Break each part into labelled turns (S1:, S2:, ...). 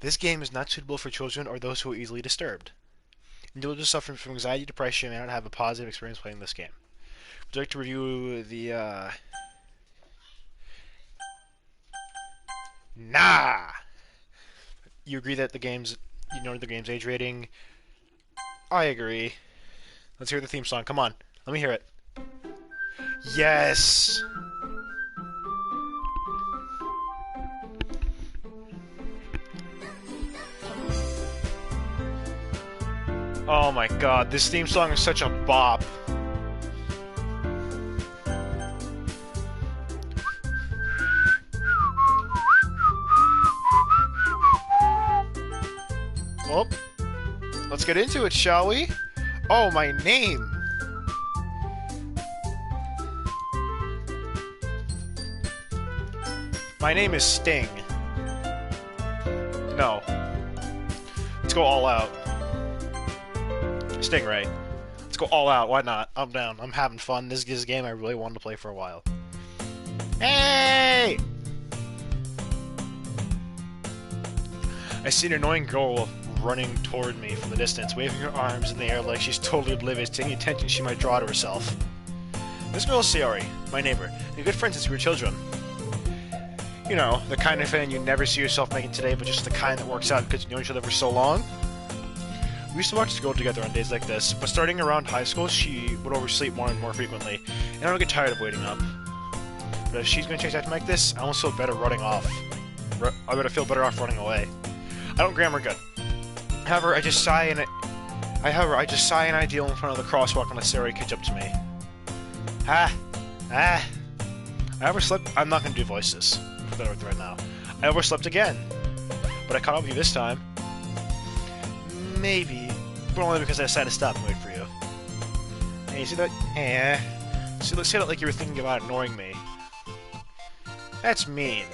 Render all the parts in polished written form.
S1: This game is not suitable for children or those who are easily disturbed. Individuals suffering from anxiety, depression may not have a positive experience playing this game. Would you like to review the, Nah! You agree that the game's... You know the game's age rating? I agree. Let's hear the theme song. Come on. Let me hear it. Yes! Oh my god, this theme song is such a bop. Well, let's get into it, shall we? Oh, my name! My name is Sting. No. Let's go all out. Stingray. Let's go all out, why not? I'm down. I'm having fun. This is a game I really wanted to play for a while. Hey! I see an annoying girl running toward me from the distance, waving her arms in the air like she's totally oblivious to any attention she might draw to herself. This girl is Sayori, my neighbor, and a good friend since we were children. You know, the kind of friend you never see yourself making today, but just the kind that works out because you know each other for so long. We used to watch school together on days like this, but starting around high school, she would oversleep more and more frequently, and I don't get tired of waiting up. But if she's going to change acting like this, I almost feel better running off. I better feel better off running away. I don't grammar good. However, I just sigh and ideal in front of the crosswalk unless Sayori catch up to me. I overslept. I'm not going to do voices. I'm better with right now. I overslept again, but I caught up with you this time. Maybe, but only because I decided to stop and wait for you. Hey, you see that? See, let's say that like you were thinking about ignoring me. That's mean.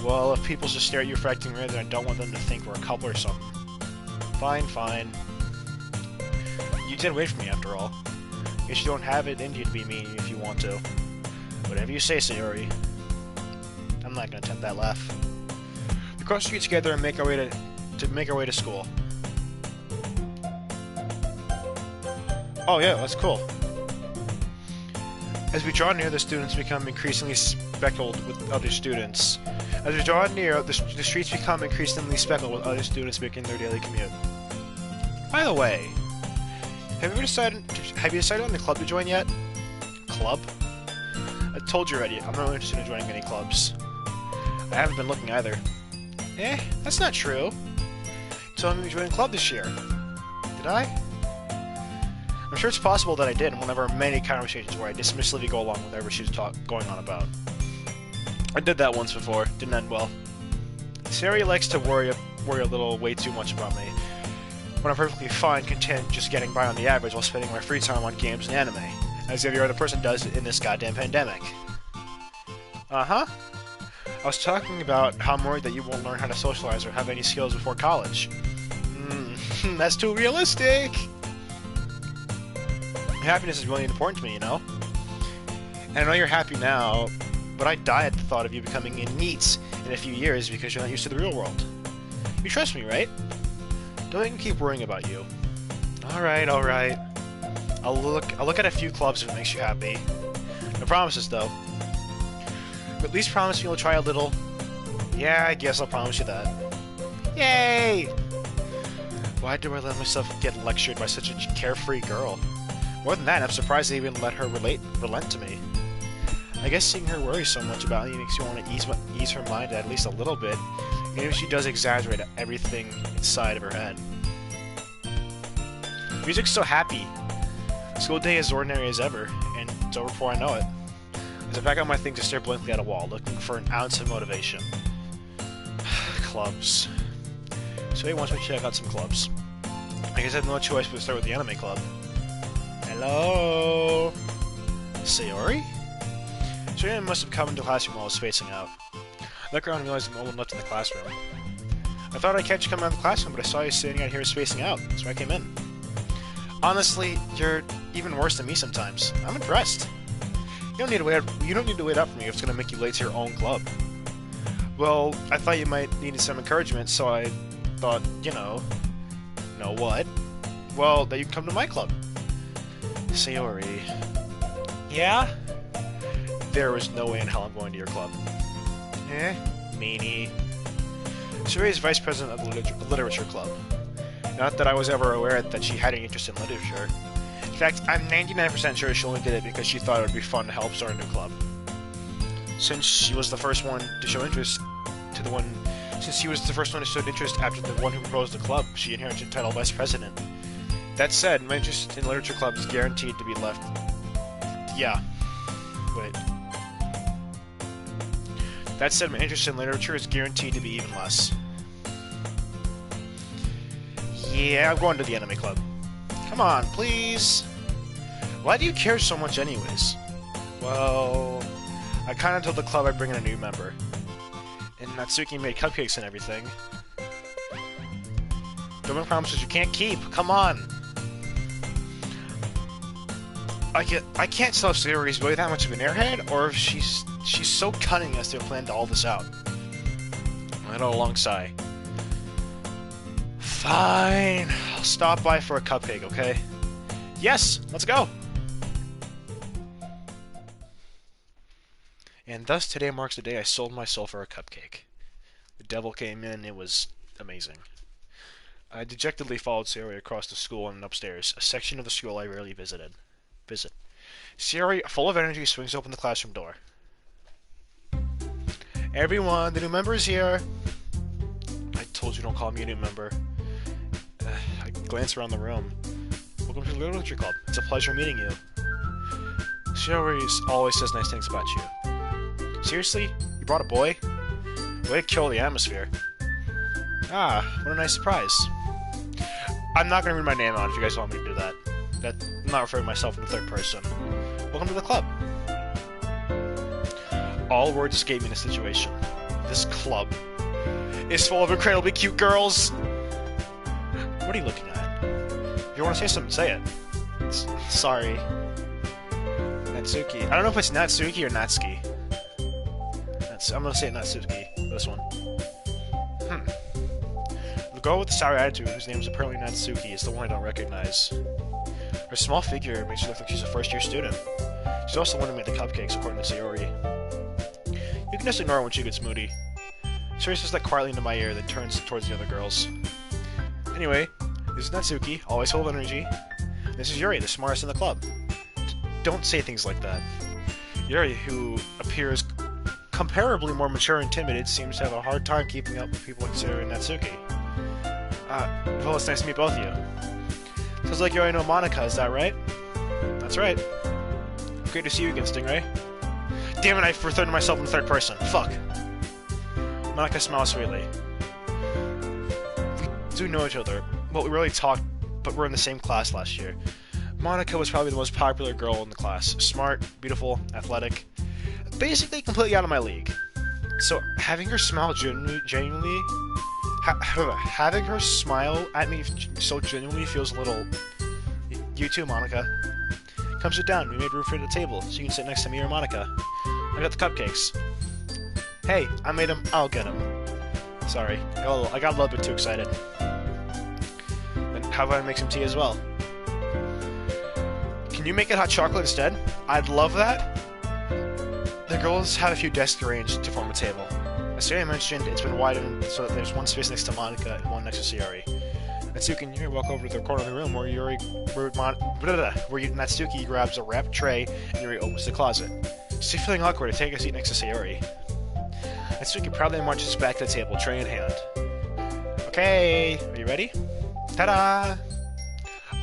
S1: Well, if people just stare at you for acting weird, then I don't want them to think we're a couple or something. Fine, fine. You did wait for me, after all. Guess you don't have it in you to be mean if you want to. Whatever you say, Sayori. I'm not gonna attempt that laugh. We cross the street together and make our way to school. Oh yeah, that's cool. As we draw near, the students become increasingly speckled with other students. As we draw near, the streets become increasingly speckled with other students making their daily commute. By the way, have you decided on the club to join yet? Club? I told you already, I'm not really interested in joining any clubs. I haven't been looking either. That's not true. You told me to join a club this year. Did I? I'm sure it's possible that I did in one of our many conversations where I dismissively go along with whatever she was going on about. I did that once before. Didn't end well. Sayori likes to worry a little way too much about me, when I'm perfectly fine, content just getting by on the average while spending my free time on games and anime, as every other person does in this goddamn pandemic. Uh-huh. I was talking about how I'm worried that you won't learn how to socialize or have any skills before college. That's too realistic! Happiness is really important to me, you know? And I know you're happy now, but I die at the thought of you becoming a NEET in a few years because you're not used to the real world. You trust me, right? Don't make me keep worrying about you. Alright. I'll look at a few clubs if it makes you happy. No promises, though. But at least promise me you'll try a little. Yeah, I guess I'll promise you that. Yay! Why do I let myself get lectured by such a carefree girl? More than that, I'm surprised they even let her relent to me. I guess seeing her worry so much about me makes you want to ease her mind at least a little bit, even if she does exaggerate everything inside of her head. Music's so happy. School day is ordinary as ever, and it's over before I know it. As I pack up my things, I stare blankly at a wall, looking for an ounce of motivation. Clubs. So he wants me to check out some clubs. I guess I have no choice but to start with the anime club. Hello? Sayori? Sayori must have come into the classroom while I was spacing out. I looked around and realized no one left in the classroom. I thought I'd catch you coming out of the classroom, but I saw you sitting out here spacing out, so I came in. Honestly, you're even worse than me sometimes. I'm impressed. You don't need to wait up for me if it's going to make you late to your own club. Well, I thought you might need some encouragement, so I thought, know what? Well, that you can come to my club. Sayori. Yeah? There was no way in hell I'm going to your club. Eh? Meanie. Sayori is vice president of the literature club. Not that I was ever aware that she had any interest in literature. In fact, I'm 99% sure she only did it because she thought it would be fun to help start a new club. Since she was the first one to show interest since she was the first one to show interest after the one who proposed the club, she inherited the title vice president. That said, my interest in literature club is guaranteed to be left. Yeah. Wait. That said, my interest in literature is guaranteed to be even less. Yeah, I'm going to the anime club. Come on, please. Why do you care so much anyways? Well, I kinda told the club I'd bring in a new member. And Natsuki made cupcakes and everything. Don't make promises you can't keep. Come on. I can't tell if Sayori's really that much of an airhead, or if she's so cunning as to have planned all this out. I had a long sigh. Fine. I'll stop by for a cupcake, okay? Yes, let's go. And thus today marks the day I sold my soul for a cupcake. The devil came in, it was amazing. I dejectedly followed Sayori across the school and upstairs, a section of the school I rarely visit. Sayori, full of energy, swings open the classroom door. Everyone, the new member is here! I told you don't call me a new member. I glance around the room. Welcome to the Literature Club. It's a pleasure meeting you. Sayori always says nice things about you. Seriously? You brought a boy? Way to kill the atmosphere. Ah, what a nice surprise. I'm not going to read my name out if you guys want me to do that. I'm not referring to myself in the third person. Welcome to the club. All words escape me in this situation. This club is full of incredibly cute girls! What are you looking at? If you want to say something, say it. Sorry. Natsuki. I don't know if it's Natsuki or Natsuki. I'm gonna say Natsuki, this one. The girl with the sour attitude, whose name is apparently Natsuki, is the one I don't recognize. Her small figure makes her look like she's a first-year student. She's also the one who made the cupcakes, according to Sayori. You can just ignore her when she gets moody. Sayori says that quietly into my ear, then turns towards the other girls. Anyway, this is Natsuki, always full of energy. And this is Yuri, the smartest in the club. Don't say things like that. Yuri, who appears comparably more mature and timid, seems to have a hard time keeping up with people like Sayori and Natsuki. Well, it's nice to meet both of you. Sounds like you already know Monica, is that right? That's right. Great to see you again, Stingray. Damn it, I referred to myself in the third person. Fuck. Monica smiles sweetly. We do know each other. Well, we really talked, but we're in the same class last year. Monica was probably the most popular girl in the class. Smart, beautiful, athletic. Basically completely out of my league. So, having her smile genuinely... having her smile at me so genuinely feels a little... You too, Monica. Come sit down. We made room for you at the table, so you can sit next to me or Monica. I got the cupcakes. Hey, I made them. I'll get them. Sorry. I got a little bit too excited. And how about I make some tea as well? Can you make it hot chocolate instead? I'd love that. The girls had a few desks arranged to form a table. As Sayori mentioned, it's been widened so that there's one space next to Monica and one next to Sayori. Natsuki and Yuri walk over to the corner of the room where Natsuki grabs a wrapped tray and Yuri opens the closet. She's feeling awkward to take a seat next to Sayori. Natsuki proudly marches back to the table, tray in hand. Okay, are you ready? Ta-da!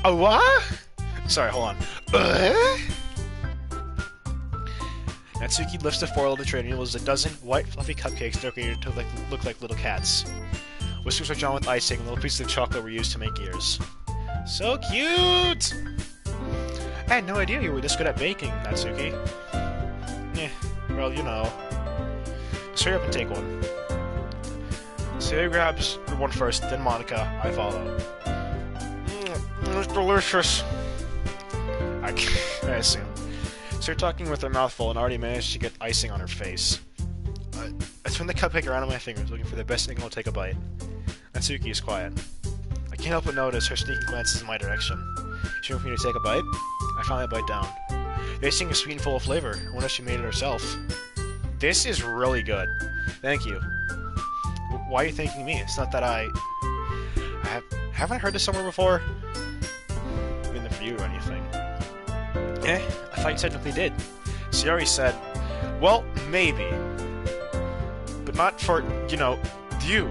S1: What? Sorry, hold on. Natsuki lifts the foil of the tray and reveals a dozen white, fluffy cupcakes decorated to look like little cats. Whiskers are drawn with icing, and little pieces of chocolate were used to make ears. So cute! I had no idea you were this good at baking, Natsuki. Well, you know. Just hurry up and take one. Sayori grabs one first, then Monica. I follow. It's delicious. I assume. So you're talking with her mouth full and already managed to get icing on her face. I turn the cupcake around on my fingers, looking for the best angle to take a bite. Natsuki is quiet. I can't help but notice her sneaking glances in my direction. She waiting for me to take a bite? I finally bite down. The icing is sweet and full of flavor. I wonder if she made it herself. This is really good. Thank you. Why are you thanking me? It's not that haven't I heard this somewhere before? I mean, for you or anything. I thought you technically did. Sayori said, well, maybe. But not for, you know, you.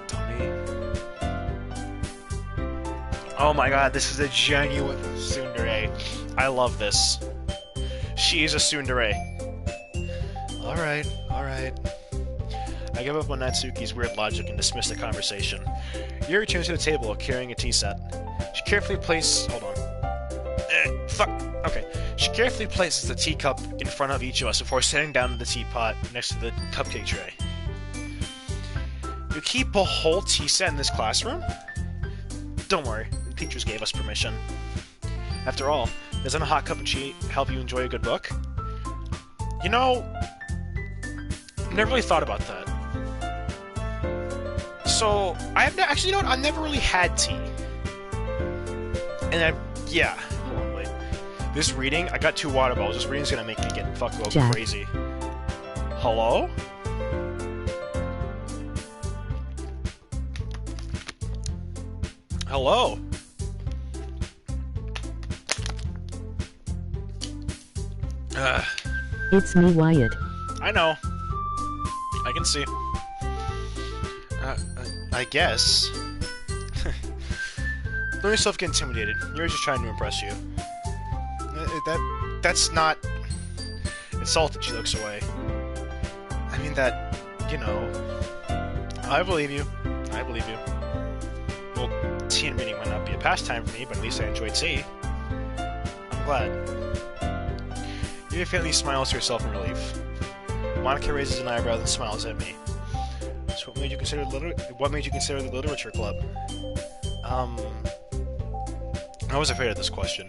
S1: Dummy. Oh my god, this is a genuine tsundere. I love this. She is a tsundere. Alright, alright. I give up on Natsuki's weird logic and dismiss the conversation. Yuri returns to the table, carrying a tea set. She carefully places... Hold on. Fuck. Okay. She carefully places the teacup in front of each of us before sitting down to the teapot next to the cupcake tray. You keep a whole tea set in this classroom? Don't worry. The teachers gave us permission. After all, doesn't a hot cup of tea help you enjoy a good book? You know... I never really thought about that. So, actually, you know what? I've never really had tea. And yeah. Hold on, wait. This reading, I got 2 water bottles. This reading's gonna make me get fucking crazy. Hello? Hello?
S2: It's me, Wyatt.
S1: I know. I can see. I guess. Let yourself get intimidated. You're just trying to impress you. That's not... Insulted, she looks away. I mean that, you know... I believe you. I believe you. Well, tea and reading might not be a pastime for me, but at least I enjoyed tea. I'm glad. Yuri faintly smiles to herself in relief. Monica raises an eyebrow and smiles at me. So what made you consider the literature club? I was afraid of this question.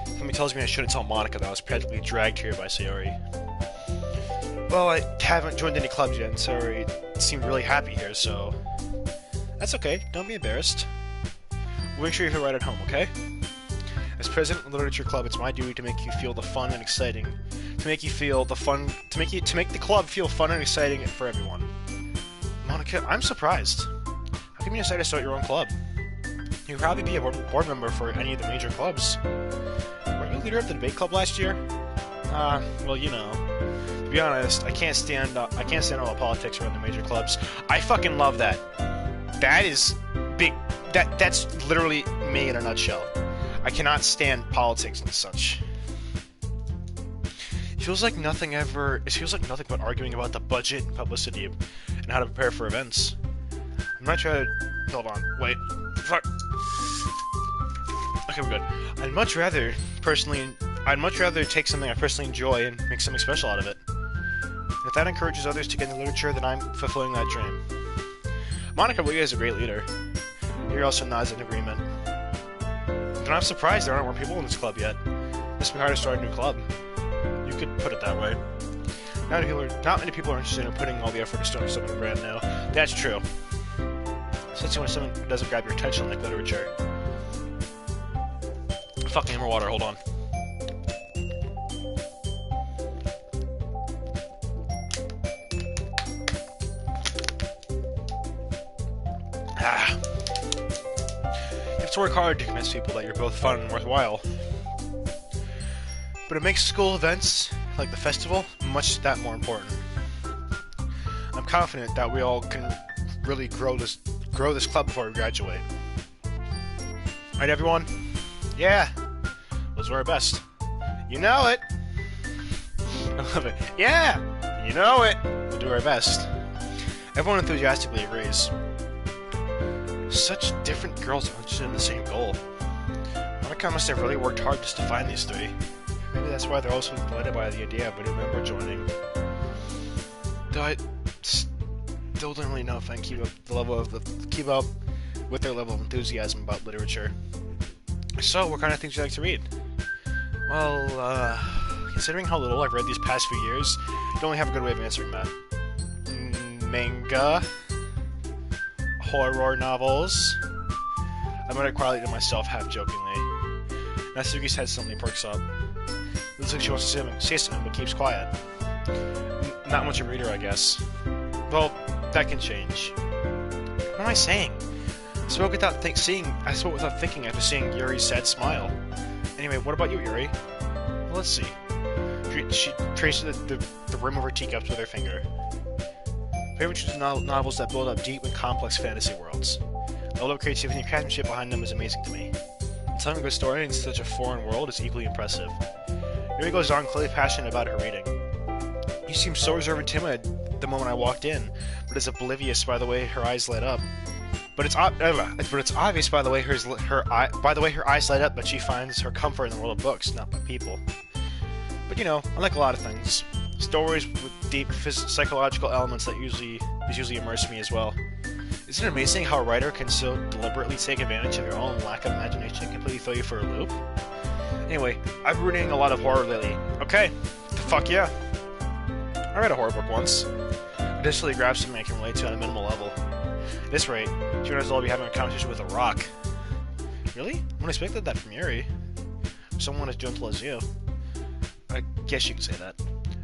S1: Something tells me I shouldn't tell Monica that I was practically dragged here by Sayori. Well, I haven't joined any clubs yet, and Sayori seemed really happy here, so... That's okay, don't be embarrassed. We'll make sure you feel right at home, okay? As president of the literature club, it's my duty to make you feel the fun and exciting. To make the club feel fun and exciting for everyone. Monica, I'm surprised. How come you decided to start your own club? You could probably be a board member for any of the major clubs. Weren't you leader of the debate club last year? Well, you know. To be honest, I can't stand all the politics around the major clubs. I fucking love that. That is big. That's literally me in a nutshell. I cannot stand politics and such. It feels like nothing but arguing about the budget and publicity and how to prepare for events. I'm not trying to... Hold on. Wait. Fuck. Okay, we're good. I'd much rather take something I personally enjoy and make something special out of it. And if that encourages others to get into literature, then I'm fulfilling that dream. Monica, well, you guys are a great leader. Yuri also nods in agreement. And I'm surprised there aren't more people in this club yet. Must be hard to start a new club. You could put it that way. Not many people are interested in putting all the effort to start something brand new. That's true. Since you want something that doesn't grab your attention like literature. Fucking more water, hold on. You have to work hard to convince people that you're both fun and worthwhile. But it makes school events, like the festival, much that more important. I'm confident that we all can really grow this club before we graduate. Alright, everyone? Yeah! We'll do our best. You know it! I love it. Yeah! You know it! We'll do our best. Everyone enthusiastically agrees. Such different girls are interested in the same goal. Monica must have really worked hard just to find these three. Maybe that's why they're also delighted by the idea of a new member joining. Though I still don't really know if I can keep up with their level of enthusiasm about literature. So, what kind of things do you like to read? Well, considering how little I've read these past few years, I don't really have a good way of answering that. manga, horror novels. I muttered quietly to myself, half jokingly. Natsuki's head suddenly perks up. Looks like she wants to say something, but keeps quiet. Not much of a reader, I guess. Well, that can change. What am I saying? I spoke without thinking after seeing Yuri's sad smile. Anyway, what about you, Yuri? Well, let's see. She traces the rim of her teacups with her finger. Favorite chooses novels that build up deep and complex fantasy worlds. The level of creativity and craftsmanship behind them is amazing to me. Telling a good story in such a foreign world is equally impressive. Yuri goes on, clearly passionate about her reading. You seemed so reserved and timid the moment I walked in, but is oblivious by the way her eyes light up. But it's obvious by the way her eyes light up that she finds her comfort in the world of books, not by people. But you know, unlike a lot of things, stories with deep psychological elements that usually immerse me as well. Isn't it amazing how a writer can so deliberately take advantage of your own lack of imagination and completely throw you for a loop? Anyway, I've been reading a lot of horror lately. Okay, the fuck yeah. I read a horror book once. Additionally, grab something I can relate to on a minimal level. At this rate, she might as well be having a conversation with a rock. Really? I wouldn't expected that from Yuri. Someone as gentle as you. I guess you could say that.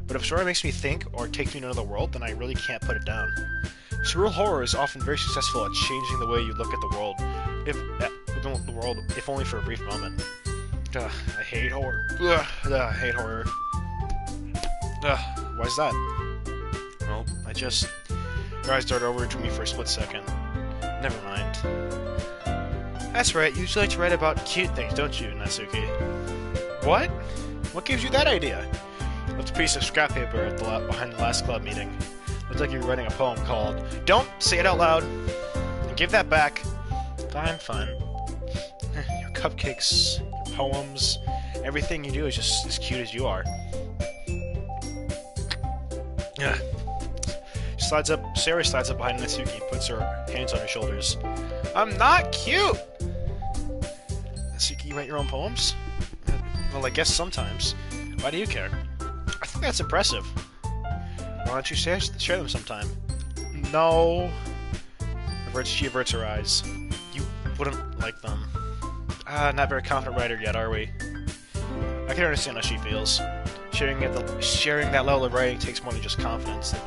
S1: But if a story makes me think or takes me to another world, then I really can't put it down. Surreal horror is often very successful at changing the way you look at the world, if only for a brief moment. Ugh, I hate horror. I hate horror. Why is that? Well, your eyes darted over to me for a split second. Never mind. That's right, you usually like to write about cute things, don't you, Natsuki? What? What gives you that idea? Left a piece of scrap paper behind the last club meeting. Looks like you were writing a poem called Don't Say It Out Loud! And give that back! Fine. Your cupcakes, your poems, everything you do is just as cute as you are. Yeah. Sarah slides up behind Natsuki and puts her hands on her shoulders. I'm not cute! Natsuki, you write your own poems? Well, I guess sometimes. Why do you care? I think that's impressive. Why don't you share them sometime? No. She averts her eyes. You wouldn't like them. Not very confident writer yet, are we? I can understand how she feels. Sharing that level of writing takes more than just confidence. The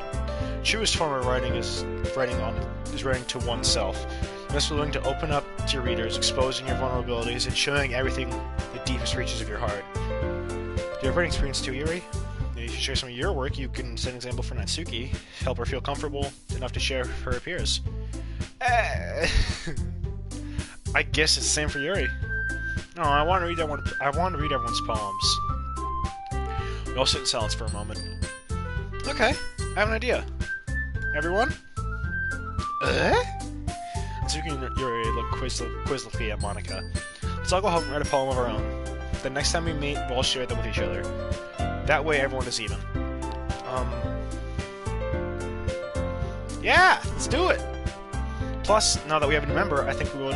S1: truest form of writing is writing to oneself. You're just willing to open up to your readers, exposing your vulnerabilities, and showing everything the deepest reaches of your heart. Do you have writing experience too, Yuri? You should share some of your work. You can set an example for Natsuki. Help her feel comfortable enough to share her peers. I guess it's the same for Yuri. No, I want to read everyone's poems. We all sit in silence for a moment. Okay, I have an idea. Everyone? Natsuki and Yuri look quizzically at Monica. Let's all go home and write a poem of our own. The next time we meet, we'll all share them with each other. That way, everyone is even. Yeah, let's do it. Plus, now that we have a new member, I think we'll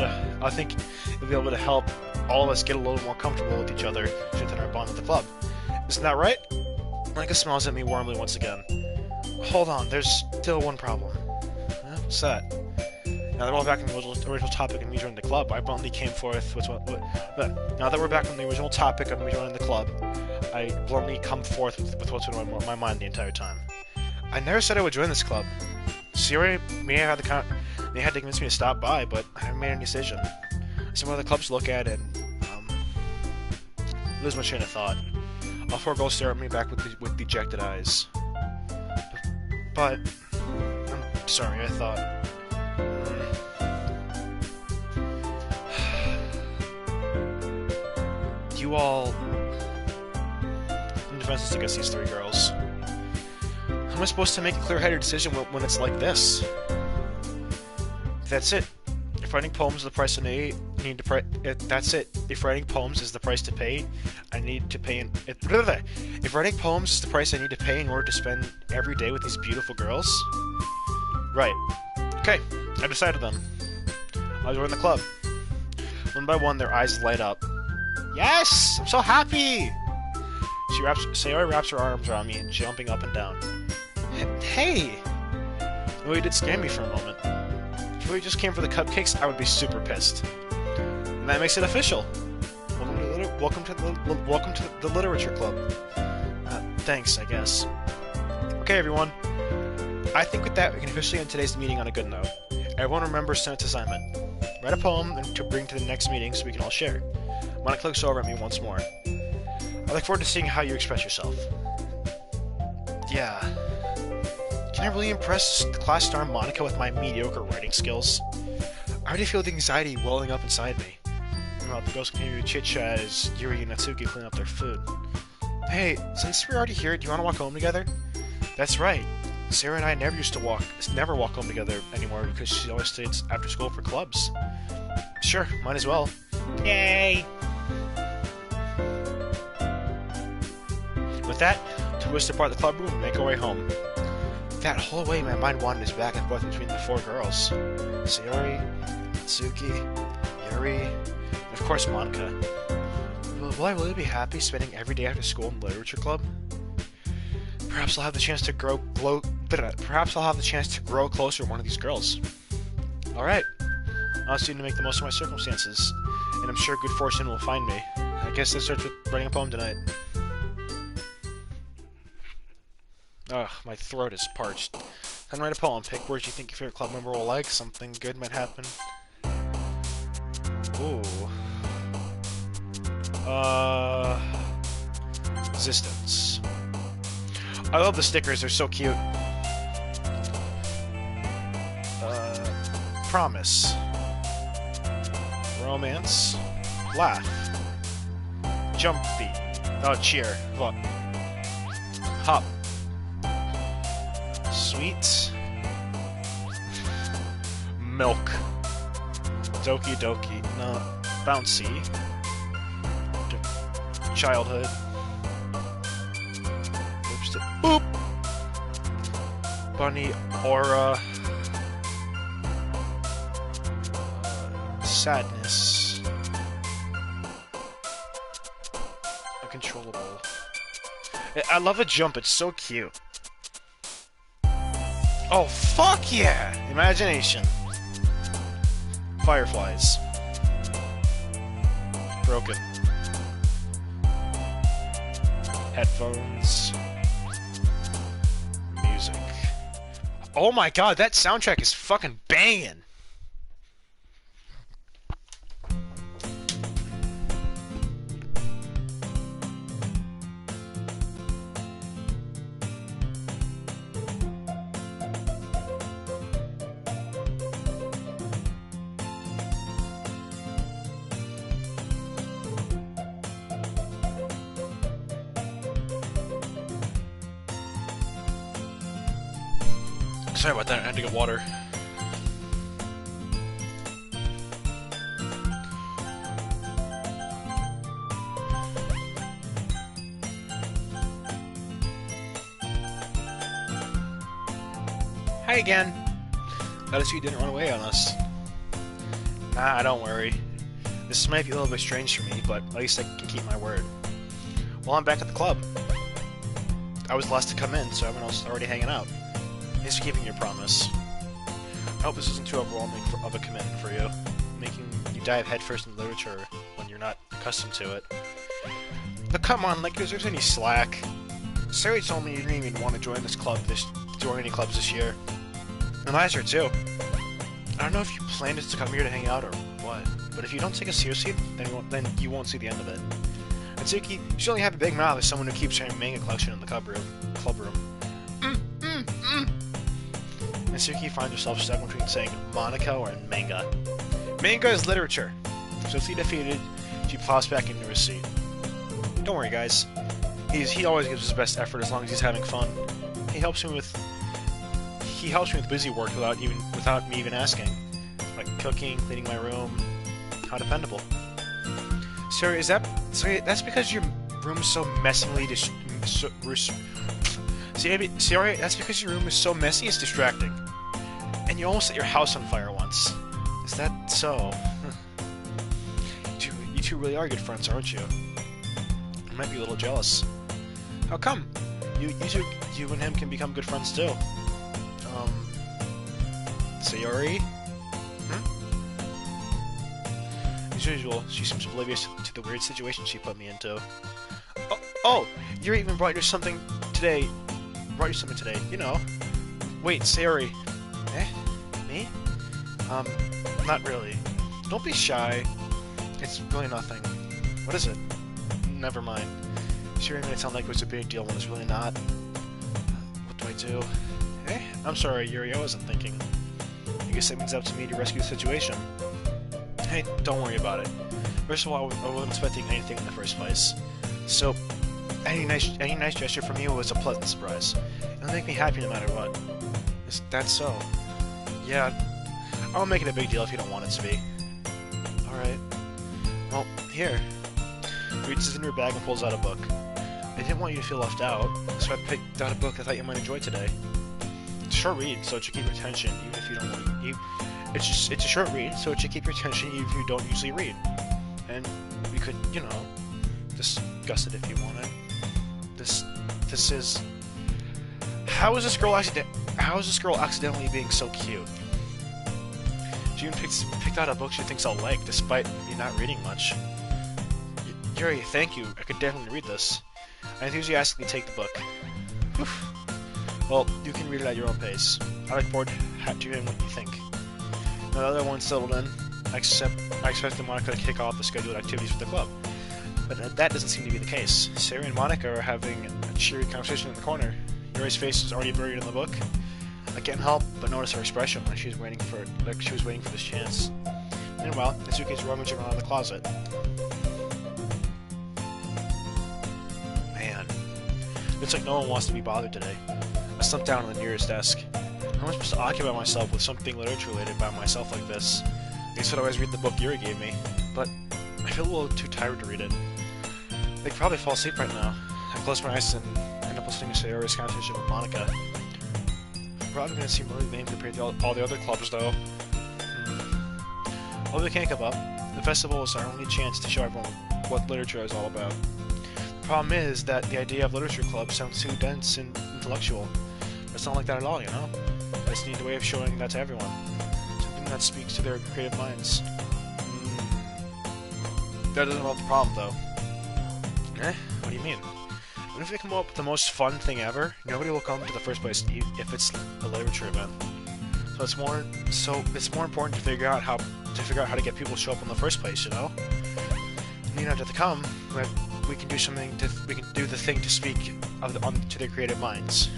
S1: be able to help all of us get a little more comfortable with each other, strengthen our bond with the club. Isn't that right? Monica smiles at me warmly once again. Hold on, there's still one problem. What's that? Now that we're all back on the original topic and me joining the club, I bluntly came forth with now that we're back on the original topic of me joining the club, I bluntly come forth with what's been on my mind the entire time. I never said I would join this club. Siri may have had to convince me to stop by, but I haven't made any decision. Some other clubs to look at and lose my train of thought. All four girls stare at me back with dejected eyes. But I'm sorry, I thought. You all... I'm defenseless against these three girls. How am I supposed to make a clear-headed decision when it's like this? That's it. If writing poems is the price that's it. If writing poems is the price to pay, If writing poems is the price I need to pay in order to spend every day with these beautiful girls? Right. Okay, I decided then. I'll join the club. One by one, their eyes light up. Yes! I'm so happy! Sayori wraps her arms around me and jumping up and down. Hey! It really did scare me for a moment. If you really just came for the cupcakes, I would be super pissed. And that makes it official. Welcome to the Literature Club. Thanks, I guess. Okay, everyone. I think with that, we can officially end today's meeting on a good note. Everyone remembers tonight's assignment. Write a poem and to bring to the next meeting so we can all share. Monica looks over at me once more. I look forward to seeing how you express yourself. Yeah. Can I really impress the class star Monica with my mediocre writing skills? I already feel the anxiety welling up inside me. Meanwhile, the girls continue to chit-chat as Yuri and Natsuki clean up their food. Hey, since we're already here, do you want to walk home together? That's right. Sarah and I never walk home together anymore because she always stays after school for clubs. Sure, might as well. Yay! With that, two of us depart the club room and make our way home. That whole way, my mind wanders back and forth between the four girls. Sayori, Natsuki, Yuri, and of course Monica. Will I really be happy spending every day after school in the Literature Club? Perhaps I'll have the chance to grow closer to one of these girls. Alright. I'll seem to make the most of my circumstances, and I'm sure good fortune will find me. I guess that starts with writing a poem tonight. Ugh, my throat is parched. Then write a poem. Pick words you think your favorite club member will like. Something good might happen. Ooh. Resistance. I love the stickers, they're so cute. Promise. Romance. Laugh. Jump beat. Oh, cheer. Look. Hop. Sweet. Milk. Doki Doki. No. Bouncy. Childhood. Lipstick. Boop! Bunny aura. Sadness. Uncontrollable. I love a jump, it's so cute. Oh, fuck yeah! Imagination. Fireflies. Broken. Headphones. Music. Oh my god, that soundtrack is fucking banging! Sorry about that, I had to get water. Hi again! Glad to see you didn't run away on us. Nah, don't worry. This might be a little bit strange for me, but at least I can keep my word. Well, I'm back at the club. I was the last to come in, so everyone else is already hanging out. Thanks for keeping your promise. I hope this isn't too overwhelming of a commitment for you, making you dive headfirst in literature when you're not accustomed to it. But come on, like there's any slack. Sarah told me you didn't even want to join any clubs this year. And I too. I don't know if you planned to come here to hang out or what, but if you don't take us seriously, then you won't see the end of it. Natsuki, you should only have a big mouth as someone who keeps her manga collection in the club room. Natsuki finds herself stuck between saying Monica or manga. Manga is literature. So if defeated, she plows back into her seat. Don't worry, guys. He always gives his best effort as long as he's having fun. He helps me with busy work without me even asking, like cooking, cleaning my room. How dependable. Sorry, that's because your room's so messily Sorry, that's because your room is so messy it's distracting. And you almost set your house on fire once. Is that so? You two really are good friends, aren't you? I might be a little jealous. How come? You and him can become good friends too. Sayori? As usual, she seems oblivious to the weird situation she put me into. Oh! Yuri even brought you something today. You know. Wait, Sayori. Eh? Me? Not really. Don't be shy. It's really nothing. What is it? Never mind. Sayori made it sound like it was a big deal when it's really not. What do I do? Eh? I'm sorry, Yuri, I wasn't thinking. I guess it means up to me to rescue the situation. Hey, don't worry about it. First of all, I wasn't expecting anything in the first place. So, any nice gesture from you was a pleasant surprise. It'll make me happy no matter what. Is that so? Yeah, I'll make it a big deal if you don't want it to be. Alright. Well, here. He reaches into her bag and pulls out a book. I didn't want you to feel left out, so I picked out a book I thought you might enjoy today. It's a short read, so it should keep your attention even if you don't want to. It's a short read, so it should keep your attention even if you don't usually read. And we could, you know, discuss it if you wanted. This is... How is this girl accidentally being so cute? She even picked out a book she thinks I'll like, despite me not reading much. Yuri, thank you. I could definitely read this. I enthusiastically take the book. Whew. Well, you can read it at your own pace. I look forward to hearing what you think. Now the other one's settled in. I expect Monica to kick off the scheduled activities for the club. But that doesn't seem to be the case. Sarah and Monica are having a cheery conversation in the corner. Yuri's face is already buried in the book. I can't help but notice her expression when she was waiting for this chance. Meanwhile, Natsuki's rummaging around the closet. Man, looks like no one wants to be bothered today. I slumped down on the nearest desk. How am I supposed to occupy myself with something literature related by myself like this? I guess I'd always read the book Yuri gave me, but I feel a little too tired to read it. I could probably fall asleep right now. I close my eyes and end up listening to Sayori's conversation with Monica. Probably gonna seem really lame compared to all the other clubs, though. Well, we can't give up. The festival is our only chance to show everyone what literature is all about. The problem is that the idea of literature clubs sounds too dense and intellectual. It's not like that at all, you know? I just need a way of showing that to everyone. Something that speaks to their creative minds. That doesn't help the problem, though. Eh? What do you mean? What if we come up with the most fun thing ever? Nobody will come to the first place if it's a literature event. So it's more important to figure out how to get people to show up in the first place, you know? And even after they come, we can do the thing to speak to their creative minds.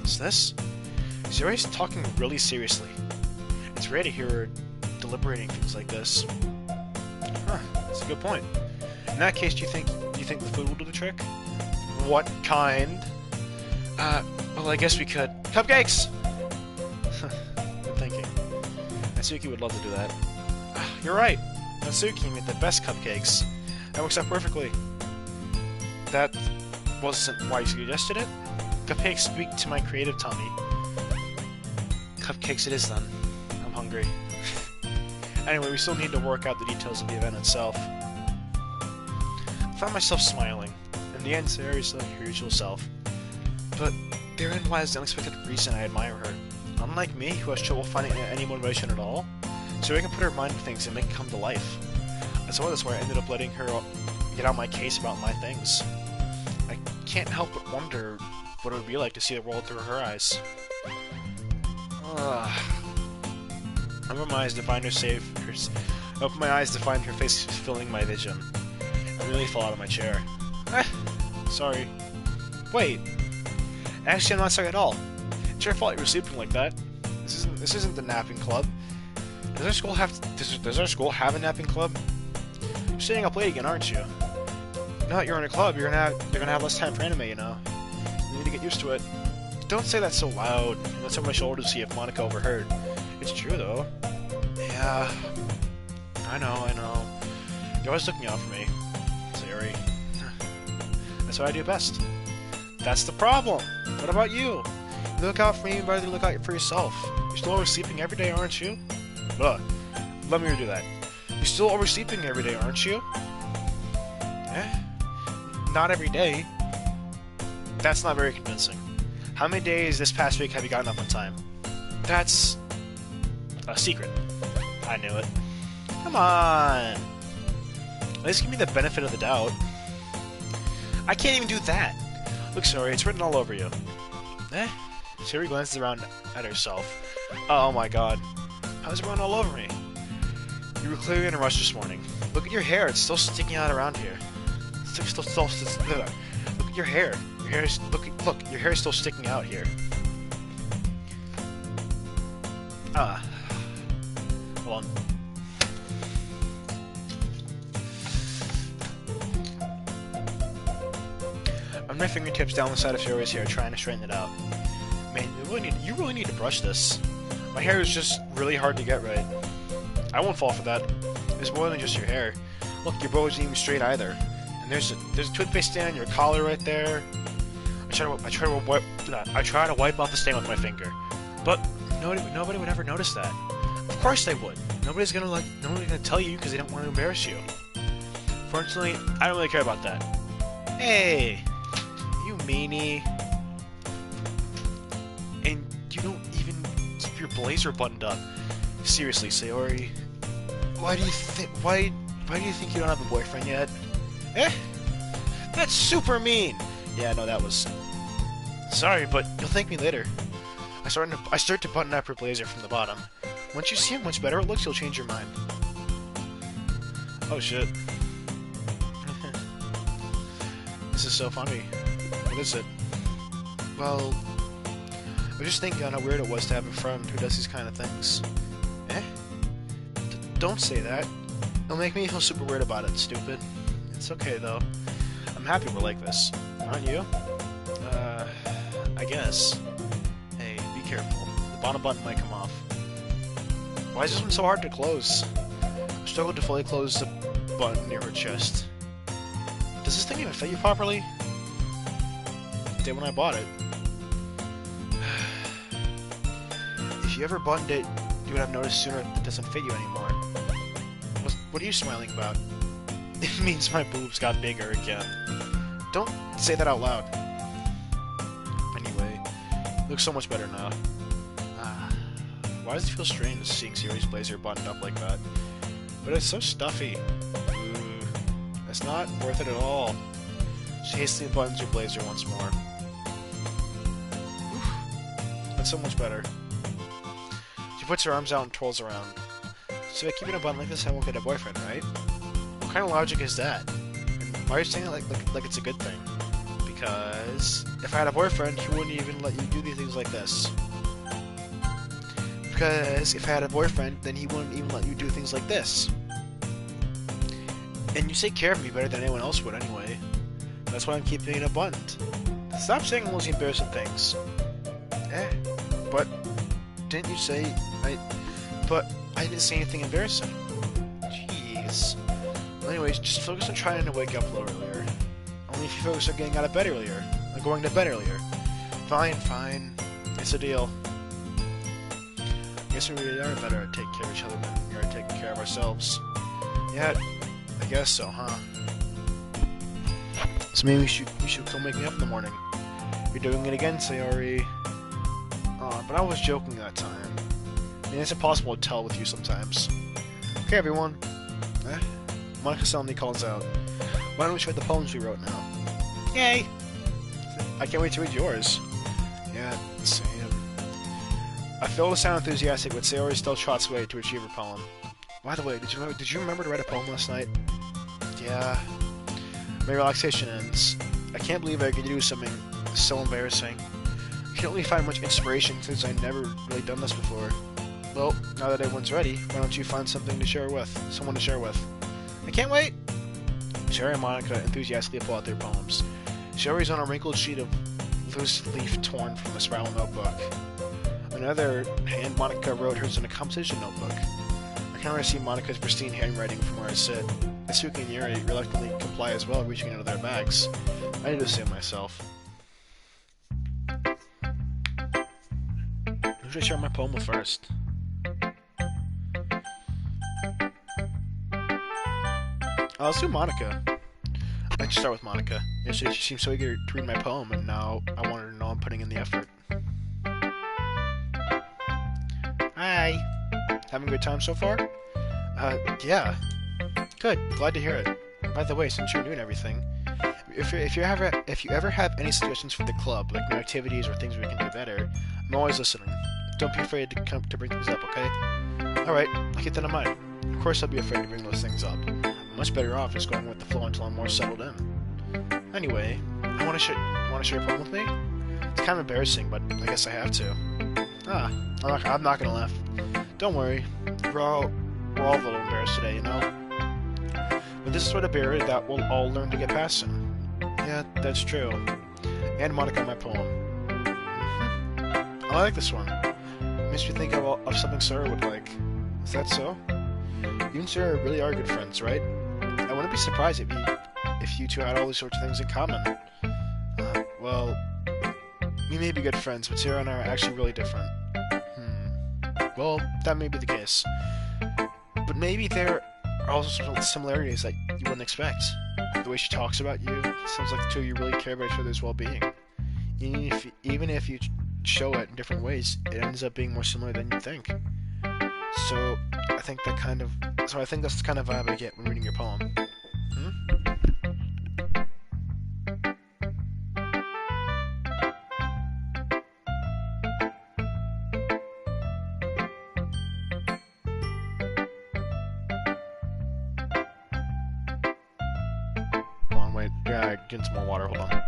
S1: What's this? Sayori's talking really seriously. It's rare to hear her deliberating things like this. Huh, that's a good point. In that case, do you think the food will do the trick? What kind? Well, I guess we could. Cupcakes! Good thinking. Natsuki would love to do that. You're right. Natsuki made the best cupcakes. That works out perfectly. That wasn't why you suggested it? Cupcakes speak to my creative tummy. Cupcakes it is then. I'm hungry. Anyway, we still need to work out the details of the event itself. I found myself smiling. In the end, Sayori is still her usual self. But therein lies the unexpected reason I admire her. Unlike me, who has trouble finding any motivation at all, Sayori can put her mind to things and make it come to life. That's why I ended up letting her get out my case about my things. I can't help but wonder what it would be like to see the world through her eyes. Open my eyes to find her face filling my vision. I really fell out of my chair. Sorry. Wait. Actually, I'm not sorry at all. It's your fault you were sleeping like that. This isn't the napping club. Does our school have a napping club? You're staying up late again, aren't you? Now that you're in a club, you're gonna have less time for anime, you know. You need to get used to it. Don't say that so loud. Let's over my shoulder to see if Monica overheard. It's true though. Yeah. I know. You're always looking out for me. Sayori. That's what I do best. That's the problem. What about you? You look out for me rather than look out for yourself. You're still oversleeping every day, aren't you? Ugh. Let me redo that. You're still oversleeping every day, aren't you? Eh? Not every day. That's not very convincing. How many days this past week have you gotten up on time? That's A secret. I knew it. Come on! At least give me the benefit of the doubt. I can't even do that! Look, sorry, it's written all over you. Eh? Siri glances around at herself. Oh my god. How's it written all over me? You were clearly in a rush this morning. Look at your hair, it's still sticking out around here. Look at your hair. Your hair is, look, your hair is still sticking out here. Hold on. I'm my fingertips down the side of Sherry's hair, trying to straighten it out. Man, you really need to brush this. My hair is just really hard to get right. I won't fall for that. It's more than just your hair. Look, your bow isn't even straight either. And there's a toothpaste stain on your collar right there. I try to wipe off the stain with my finger, but nobody would ever notice that. Of course they would. Nobody's gonna tell you because they don't want to embarrass you. Fortunately, I don't really care about that. Hey, you meanie. And you don't even keep your blazer buttoned up. Seriously, Sayori. Why do you think you don't have a boyfriend yet? Eh? That's super mean! Yeah, no, that was... Sorry, but you'll thank me later. I start to button up her blazer from the bottom. Once you see how much better it looks, you'll change your mind. Oh shit. This is so funny. What is it? Well... I was just thinking on how weird it was to have a friend who does these kind of things. Eh? Don't say that. It'll make me feel super weird about it, stupid. It's okay, though. I'm happy we're like this. Aren't you? I guess. Hey, be careful. The bottom button might come off. Why is this one so hard to close? I struggled to fully close the button near her chest. Does this thing even fit you properly? It did when I bought it. If you ever buttoned it, you would have noticed sooner that it doesn't fit you anymore. What are you smiling about? It means my boobs got bigger again. Don't say that out loud. Anyway, it looks so much better now. Why does it feel strange seeing Siri's blazer buttoned up like that? But it's so stuffy. Ooh, that's not worth it at all. She hastily buttons her blazer once more. Oof, that's so much better. She puts her arms out and twirls around. So by keeping a button like this, I won't get a boyfriend, right? What kind of logic is that? And why are you saying it like it's a good thing? Because if I had a boyfriend, he wouldn't even let you do these things like this. Because if I had a boyfriend, then he wouldn't even let you do things like this. And you take care of me better than anyone else would anyway. That's why I'm keeping it abundant. Stop saying all those embarrassing things. But didn't you say But I didn't say anything embarrassing. Jeez. Well, anyways, just focus on trying to wake up a little earlier. Only if you focus on getting out of bed earlier. Or going to bed earlier. Fine. It's a deal. I guess we really are better at taking care of each other than we are at taking care of ourselves. Yeah, I guess so, huh? So maybe we should come wake me up in the morning. You're doing it again, Sayori. But I was joking that time. I mean, it's impossible to tell with you sometimes. Okay, everyone. Monica suddenly calls out. Why don't we try the poems we wrote now? Yay! I can't wait to read yours. Yeah, same. I feel to sound enthusiastic, but Sayori still trots away to achieve her poem. By the way, did you remember to write a poem last night? Yeah. My relaxation ends. I can't believe I could do something so embarrassing. I can't really find much inspiration since I've never really done this before. Well, now that everyone's ready, why don't you find something to share with? Someone to share with. I can't wait! Sherry and Monica enthusiastically applaud their poems. Sherry's on a wrinkled sheet of loose leaf torn from a spiral notebook. On the other hand, Monica wrote hers in a composition notebook. I can already see Monica's pristine handwriting from where I sit. Suki and Yuri reluctantly comply as well, reaching into their bags. I do the same myself. Who should I share my poem with first? Let's do Monica. I'd like to start with Monica. Yesterday she seemed so eager to read my poem, and now I want her to know I'm putting in the effort. Hi! Having a good time so far? Yeah. Good. Glad to hear it. By the way, since you're new and everything, if you ever have any suggestions for the club, like new activities or things we can do better, I'm always listening. Don't be afraid to bring things up, okay? Alright, I'll keep that in mind. Of course I'll be afraid to bring those things up. I'm much better off just going with the flow until I'm more settled in. Anyway, you wanna share a poem with me? It's kind of embarrassing, but I guess I have to. I'm not gonna laugh. Don't worry, we're all a little embarrassed today, you know? But this is sort of barrier that we'll all learn to get past soon. Yeah, that's true. And Monica, my poem. I like this one. It makes me think of something Sarah would like. Is that so? You and Sarah really are good friends, right? I wouldn't be surprised if you two had all these sorts of things in common. Well, we may be good friends, but Sarah and I are actually really different. Well, that may be the case. But maybe there are also some similarities that you wouldn't expect. The way she talks about you, it sounds like the two of you really care about each other's well-being. Even if you show it in different ways, it ends up being more similar than you think. So I think that's the kind of vibe I get when reading your poem. Hold on, wait. Yeah, getting some more water. Hold on.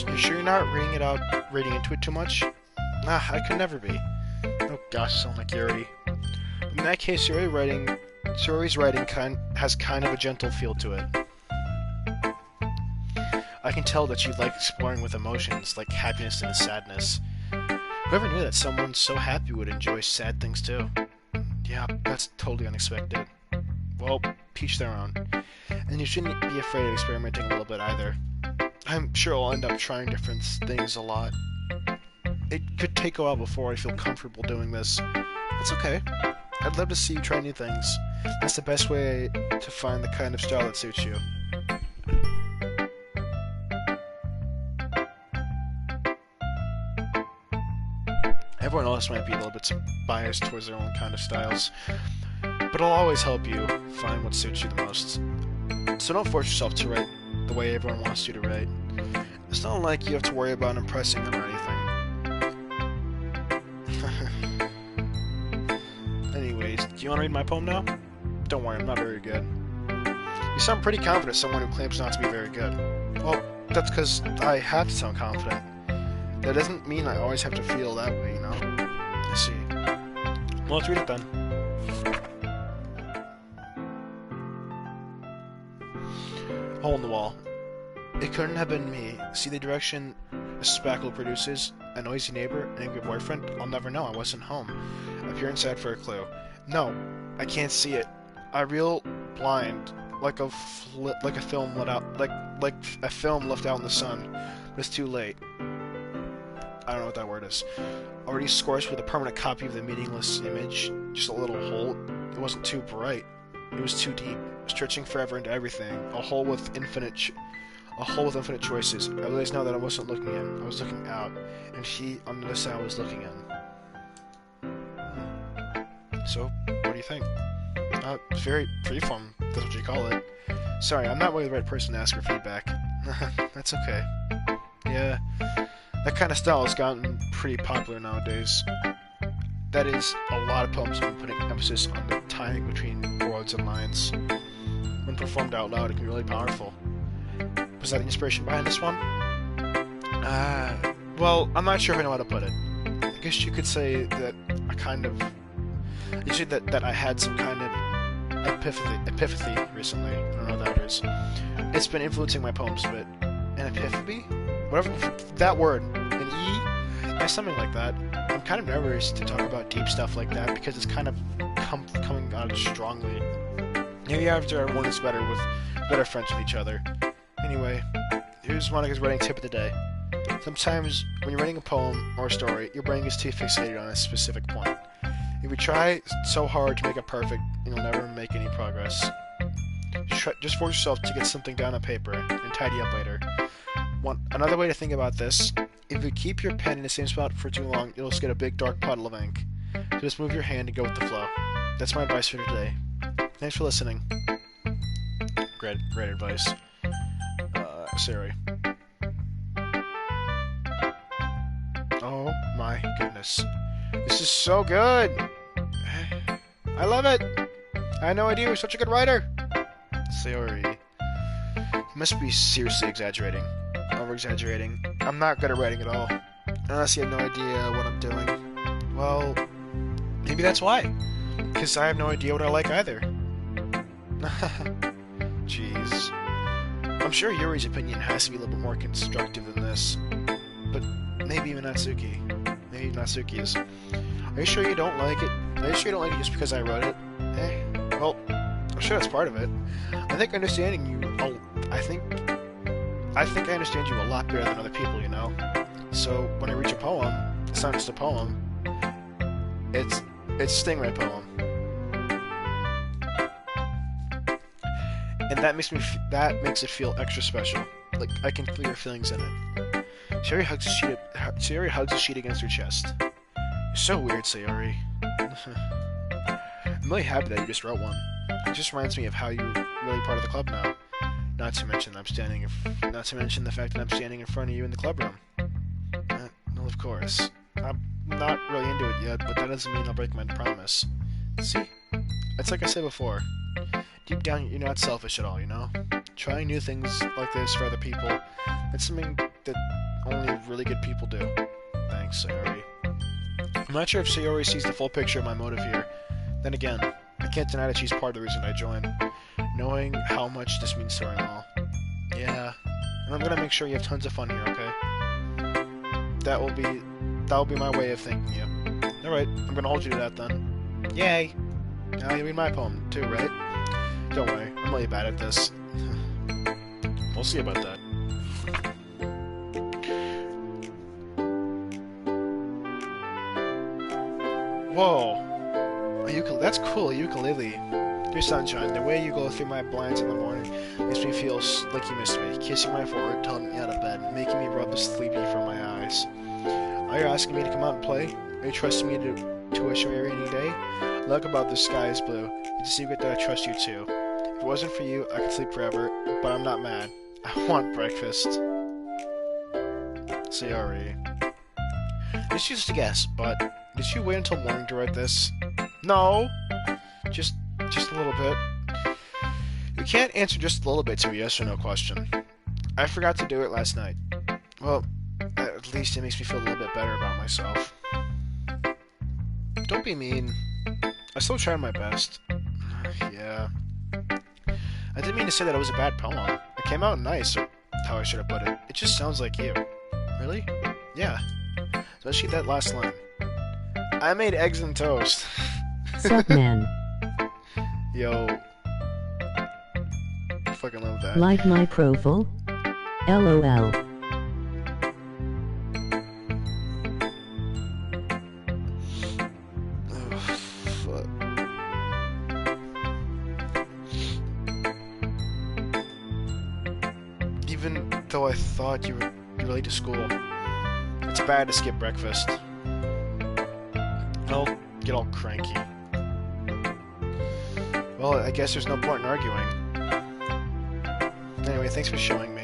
S1: You sure you're not reading into it too much? I could never be. Oh gosh, I sound like Yuri. In that case, Yuri's writing has kind of a gentle feel to it. I can tell that you like exploring with emotions, like happiness and sadness. Whoever knew that someone so happy would enjoy sad things too? Yeah, that's totally unexpected. Well, teach their own. And you shouldn't be afraid of experimenting a little bit either. I'm sure I'll end up trying different things a lot. It could take a while before I feel comfortable doing this. It's okay. I'd love to see you try new things. That's the best way to find the kind of style that suits you. Everyone else might be a little bit biased towards their own kind of styles, but I'll always help you find what suits you the most. So don't force yourself to write the way everyone wants you to write. It's not like you have to worry about impressing them or anything. Anyways, do you want to read my poem now? Don't worry, I'm not very good. You sound pretty confident as someone who claims not to be very good. Well, that's because I have to sound confident. That doesn't mean I always have to feel that way, you know? I see. Well, let's read it then. Hole in the wall. It couldn't have been me. See the direction a spackle produces? A noisy neighbor? An angry boyfriend? I'll never know. I wasn't home. I peer inside for a clue. No, I can't see it. I reel blind, like a film let out, like a film left out in the sun. But it's too late. I don't know what that word is. Already scorched with a permanent copy of the meaningless image. Just a little hole. It wasn't too bright. It was too deep, stretching forever into everything. A hole with infinite choices. I realized now that I wasn't looking in. I was looking out, and he on the other side was looking in. So, what do you think? It's very freeform. That's what you call it. Sorry, I'm not really the right person to ask for feedback. That's okay. Yeah, that kind of style has gotten pretty popular nowadays. That is, a lot of poems have been putting emphasis on the tying between words and lines. When performed out loud, it can be really powerful. Was that the inspiration behind this one? Well, I'm not sure if I know how to put it. I guess you could say that that I had some kind of epiphany recently. I don't know what that is. It's been influencing my poems a bit. An epiphany? whatever that word, an E, yeah, something like that. I'm kind of nervous to talk about deep stuff like that because it's kind of coming out strongly. Maybe after everyone is better friends with each other. Anyway, here's Monica's writing tip of the day. Sometimes when you're writing a poem or a story, your brain gets too fixated on a specific point. If you try so hard to make it perfect, you'll never make any progress. Just force yourself to get something down on paper and tidy up later. Another way to think about this, if you keep your pen in the same spot for too long, you'll just get a big dark puddle of ink. So just move your hand and go with the flow. That's my advice for today. Thanks for listening. Great advice. Siri. Oh my goodness. This is so good! I love it! I had no idea you were such a good writer! Siri. You must be seriously exaggerating. Over-exaggerating. I'm not good at writing at all. Unless you have no idea what I'm doing. Well, maybe that's why. Because I have no idea what I like either. Jeez. I'm sure Yuri's opinion has to be a little bit more constructive than this. But maybe even Natsuki. Maybe Natsuki's. Are you sure you don't like it? Are you sure you don't like it just because I wrote it? Well, I'm sure that's part of it. I think understanding you... I think I understand you a lot better than other people, you know? So, when I read your poem, it's not just a poem. It's Stingray poem. And that makes it feel extra special. Like, I can feel your feelings in it. Sayori hugs a sheet against her chest. You're so weird, Sayori. I'm really happy that you just wrote one. It just reminds me of how you're really part of the club now. Not to mention the fact that I'm standing in front of you in the club room. Well, of course. I'm not really into it yet, but that doesn't mean I'll break my promise. See? It's like I said before. Deep down, you're not selfish at all, you know? Trying new things like this for other people, that's something that only really good people do. Thanks, Sayori. I'm not sure if Sayori sees the full picture of my motive here. Then again, I can't deny that she's part of the reason I joined. Knowing how much this means to her and all. Yeah, and I'm gonna make sure you have tons of fun here, okay? That'll be my way of thanking you. Alright, I'm gonna hold you to that then. Yay! Now you read my poem, too, right? Don't worry, I'm really bad at this. We'll see about that. Whoa! That's cool, a ukulele. Dear Sunshine, the way you go through my blinds in the morning makes me feel like you missed me. Kissing my forehead, telling me out of bed, making me rub the sleepy from my eyes. Are you asking me to come out and play? Are you trusting me to assure you a rainy day? Look above, the sky is blue. It's a secret that I trust you too. If it wasn't for you, I could sleep forever, but I'm not mad. I want breakfast. Sayori. This is just a guess, but did you wait until morning to write this? No! Just a little bit. You can't answer just a little bit to a yes or no question. I forgot to do it last night. Well, at least it makes me feel a little bit better about myself. Don't be mean. I still tried my best. Yeah. I didn't mean to say that it was a bad poem. It came out nice, or how I should have put it. It just sounds like you. Really? Yeah. Especially that last line. I made eggs and toast.
S2: Sup, man.
S1: Yo. I fucking love that.
S2: Like my profile? LOL.
S1: Oh, fuck. Even though I thought you were late to school, it's bad to skip breakfast. I'll get all cranky. Well, I guess there's no point in arguing. Anyway, thanks for showing me.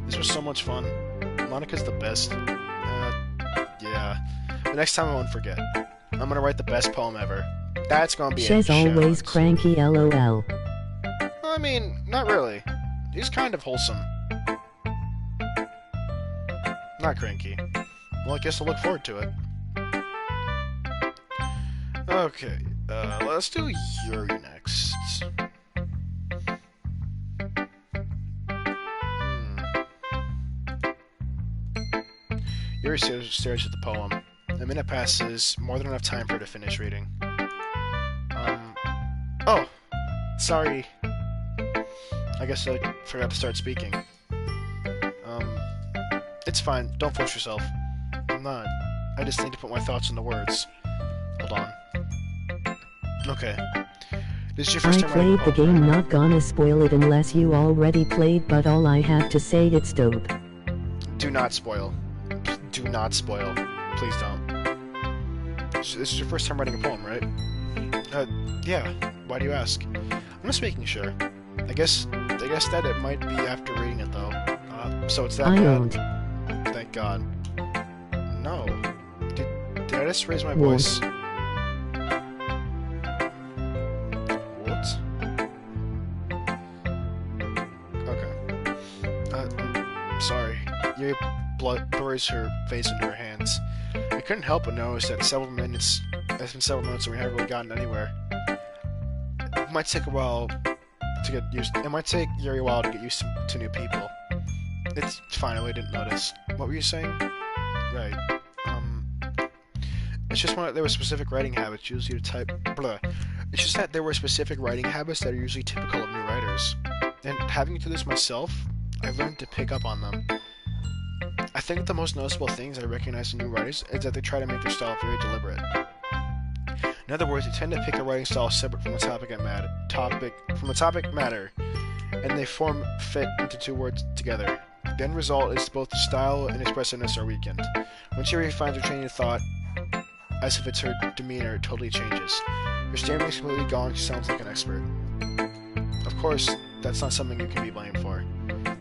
S1: This was so much fun. Monica's the best. Yeah. The next time I won't forget. I'm gonna write the best poem ever. That's gonna be
S2: She's always cranky, LOL.
S1: I mean, not really. He's kind of wholesome. Not cranky. Well, I guess I'll look forward to it. Okay, let's do Yuri next. Yuri stares at the poem. A minute passes, more than enough time for her to finish reading. Oh! Sorry. I guess I forgot to start speaking. It's fine. Don't force yourself. I'm not. I just need to put my thoughts into words. Hold on. Okay. This is your first
S2: I
S1: time writing a
S2: played the
S1: poem,
S2: game,
S1: right?
S2: not gonna spoil it unless you already played, but all I have to say, it's dope.
S1: Do not spoil. Do not spoil. Please don't. This is your first time writing a poem, right? Yeah. Why do you ask? I'm just making sure. I guess that it might be after reading it, though. So it's that
S2: I
S1: bad.
S2: don't.
S1: Thank God. No. Did I just raise my
S2: Won't.
S1: voice? What? Okay. I'm sorry. Yuri buries her face into her hands. I couldn't help but notice that it's been several minutes and we haven't really gotten anywhere. It might take a while to get used. It might take Yuri a while to get used to new people. It's fine. I really didn't notice. What were you saying? Right. It's just there were specific writing habits usually to type. Blah. It's just that there were specific writing habits that are usually typical of new writers. And having to do this myself, I've learned to pick up on them. I think the most noticeable things I recognize in new writers is that they try to make their style very deliberate. In other words, they tend to pick a writing style separate from the topic matter, and they form fit into two words together. The end result is both the style and expressiveness are weakened. When Yuri finds her train of thought, as if it's her demeanor totally changes. Her stamina is completely gone, she sounds like an expert. Of course, that's not something you can be blamed for.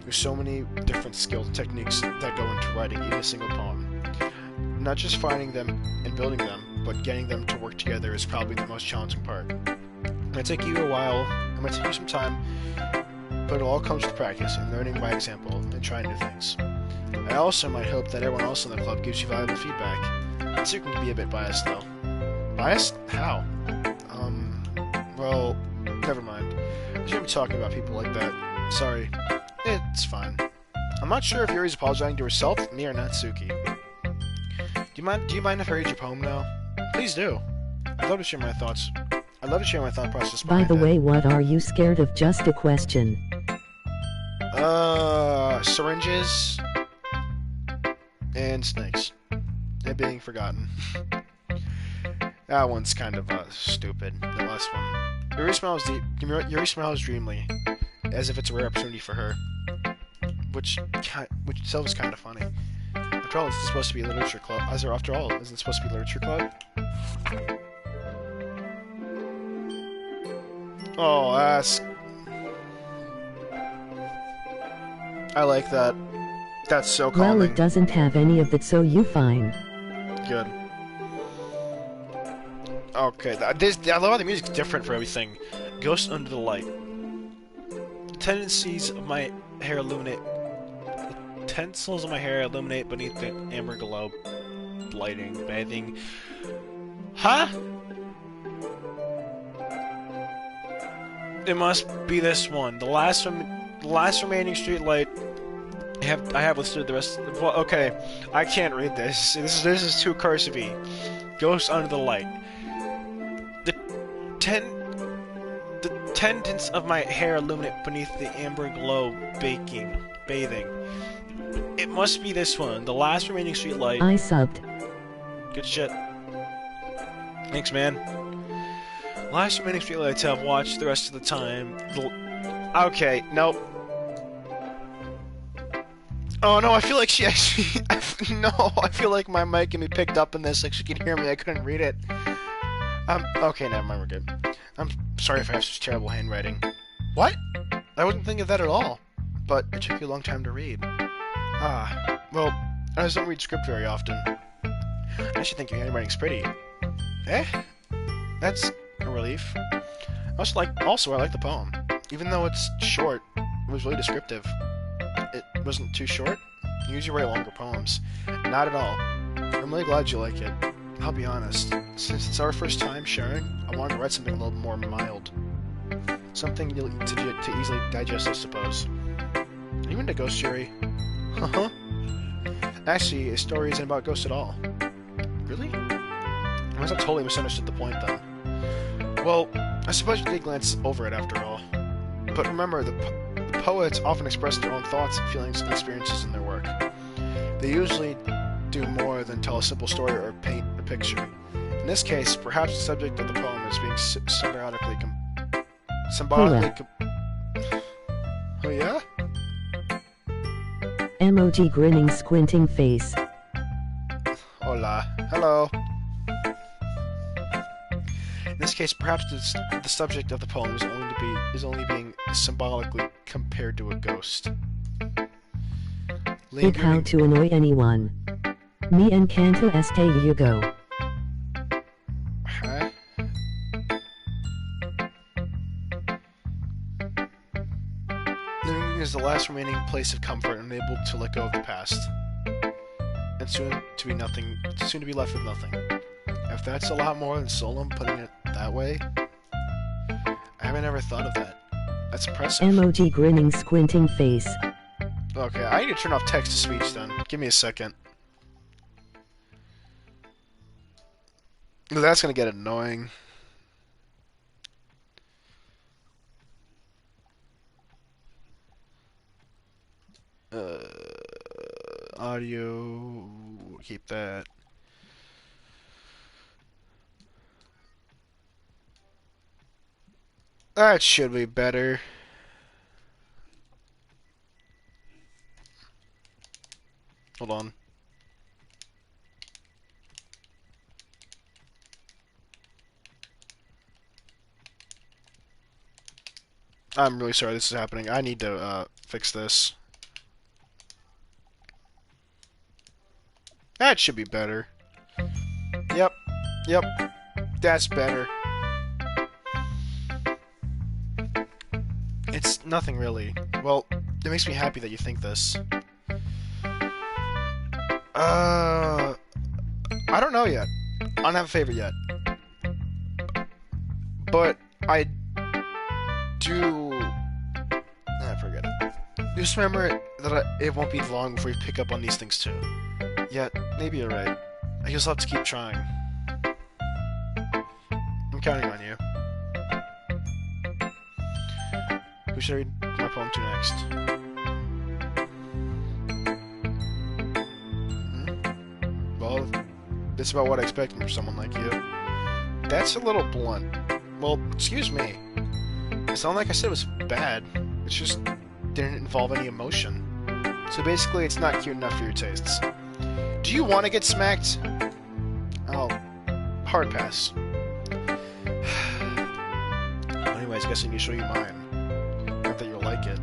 S1: There's so many different skills and techniques that go into writing even a single poem. Not just finding them and building them, but getting them to work together is probably the most challenging part. It might take you a while, it might take you some time, but it all comes with practice and learning by example and trying new things. I also might hope that everyone else in the club gives you valuable feedback. This year can be a bit biased though. Biased? How? Well, never mind. I shouldn't be talking about people like that. Sorry. It's fine. I'm not sure if Yuri's apologizing to herself, me, or Natsuki. Do you mind if I read your poem now? Please do. I'd love to share my thought process
S2: By
S1: behind
S2: the
S1: it.
S2: way, what are you scared of? Just a question.
S1: Syringes and snakes. They're being forgotten. That one's kind of stupid. The last one. Yuri smiles dreamily, as if it's a rare opportunity for her, which itself is kind of funny. After all, it's supposed to be a literature club. After all, isn't it supposed to be a literature club? Oh, I like that. That's so calming.
S2: Well, it doesn't have any of that, so you fine.
S1: Good. Okay, I love how the music's different for everything. Ghost under the light. The tendencies of my hair illuminate. The tensils of my hair illuminate beneath the amber glow. Lighting, bathing. Huh? It must be this one. The last remaining street light. I have withstood the rest. Well, okay, I can't read this. This is too cursive-y. Ghost under the light. The tendons of my hair illuminate beneath the amber glow, bathing. It must be this one. The last remaining street light.
S2: I subbed.
S1: Good shit. Thanks, man. Last remaining streetlights I've watched the rest of the time. Okay, nope. Oh no, I feel like she actually. No, I feel like my mic can be picked up in this. Like she could hear me. I couldn't read it. Okay, never mind. We're good. I'm sorry if I have such terrible handwriting. What? I wasn't thinking of that at all. But it took you a long time to read. Well, I just don't read script very often. I actually think your handwriting's pretty. That's a relief. Also, I like the poem. Even though it's short, it was really descriptive. It wasn't too short. You usually write longer poems. Not at all. I'm really glad you like it. I'll be honest. Since it's our first time sharing, I wanted to write something a little more mild. Something to easily digest, I suppose. Are you into Ghost Yuri? Uh-huh. Actually, a story isn't about ghosts at all. Really? I must have totally misunderstood the point then. Well, I suppose you did glance over it after all. But remember, the poets often express their own thoughts, feelings, and experiences in their work. They usually do more than tell a simple story or paint a picture. In this case, perhaps the subject of the poem is being symbolically. Oh yeah?
S2: Emoji grinning squinting face.
S1: Hola. Hello. In this case, perhaps the subject of the poem is only being symbolically compared to a ghost.
S2: If how to annoy anyone. Me encanta este juego.
S1: Huh? Living is the last remaining place of comfort and able to let go of the past. And soon to be left with nothing. If that's a lot more than solemn, putting it that way, I haven't ever thought of that. That's impressive.
S2: Emoji grinning squinting face.
S1: Okay, I need to turn off text-to-speech then. Give me a second. That's gonna get annoying. Audio... keep that. That should be better. Hold on. I'm really sorry this is happening. I need to fix this. That should be better. Yep. Yep. That's better. It's nothing really. Well, it makes me happy that you think this. I don't know yet. I don't have a favorite yet. But I do... forget it. Just remember that it won't be long before you pick up on these things too. Yet, maybe you're right. I just have to keep trying. I'm counting on you. Who should I read my poem to next? Well, that's about what I expect from someone like you. That's a little blunt. Well, excuse me. It's not like I said it was bad. It just didn't involve any emotion. So basically, it's not cute enough for your tastes. Do you want to get smacked? Oh, hard pass. Anyways, I guess I need to show you mine. Not that you'll like it.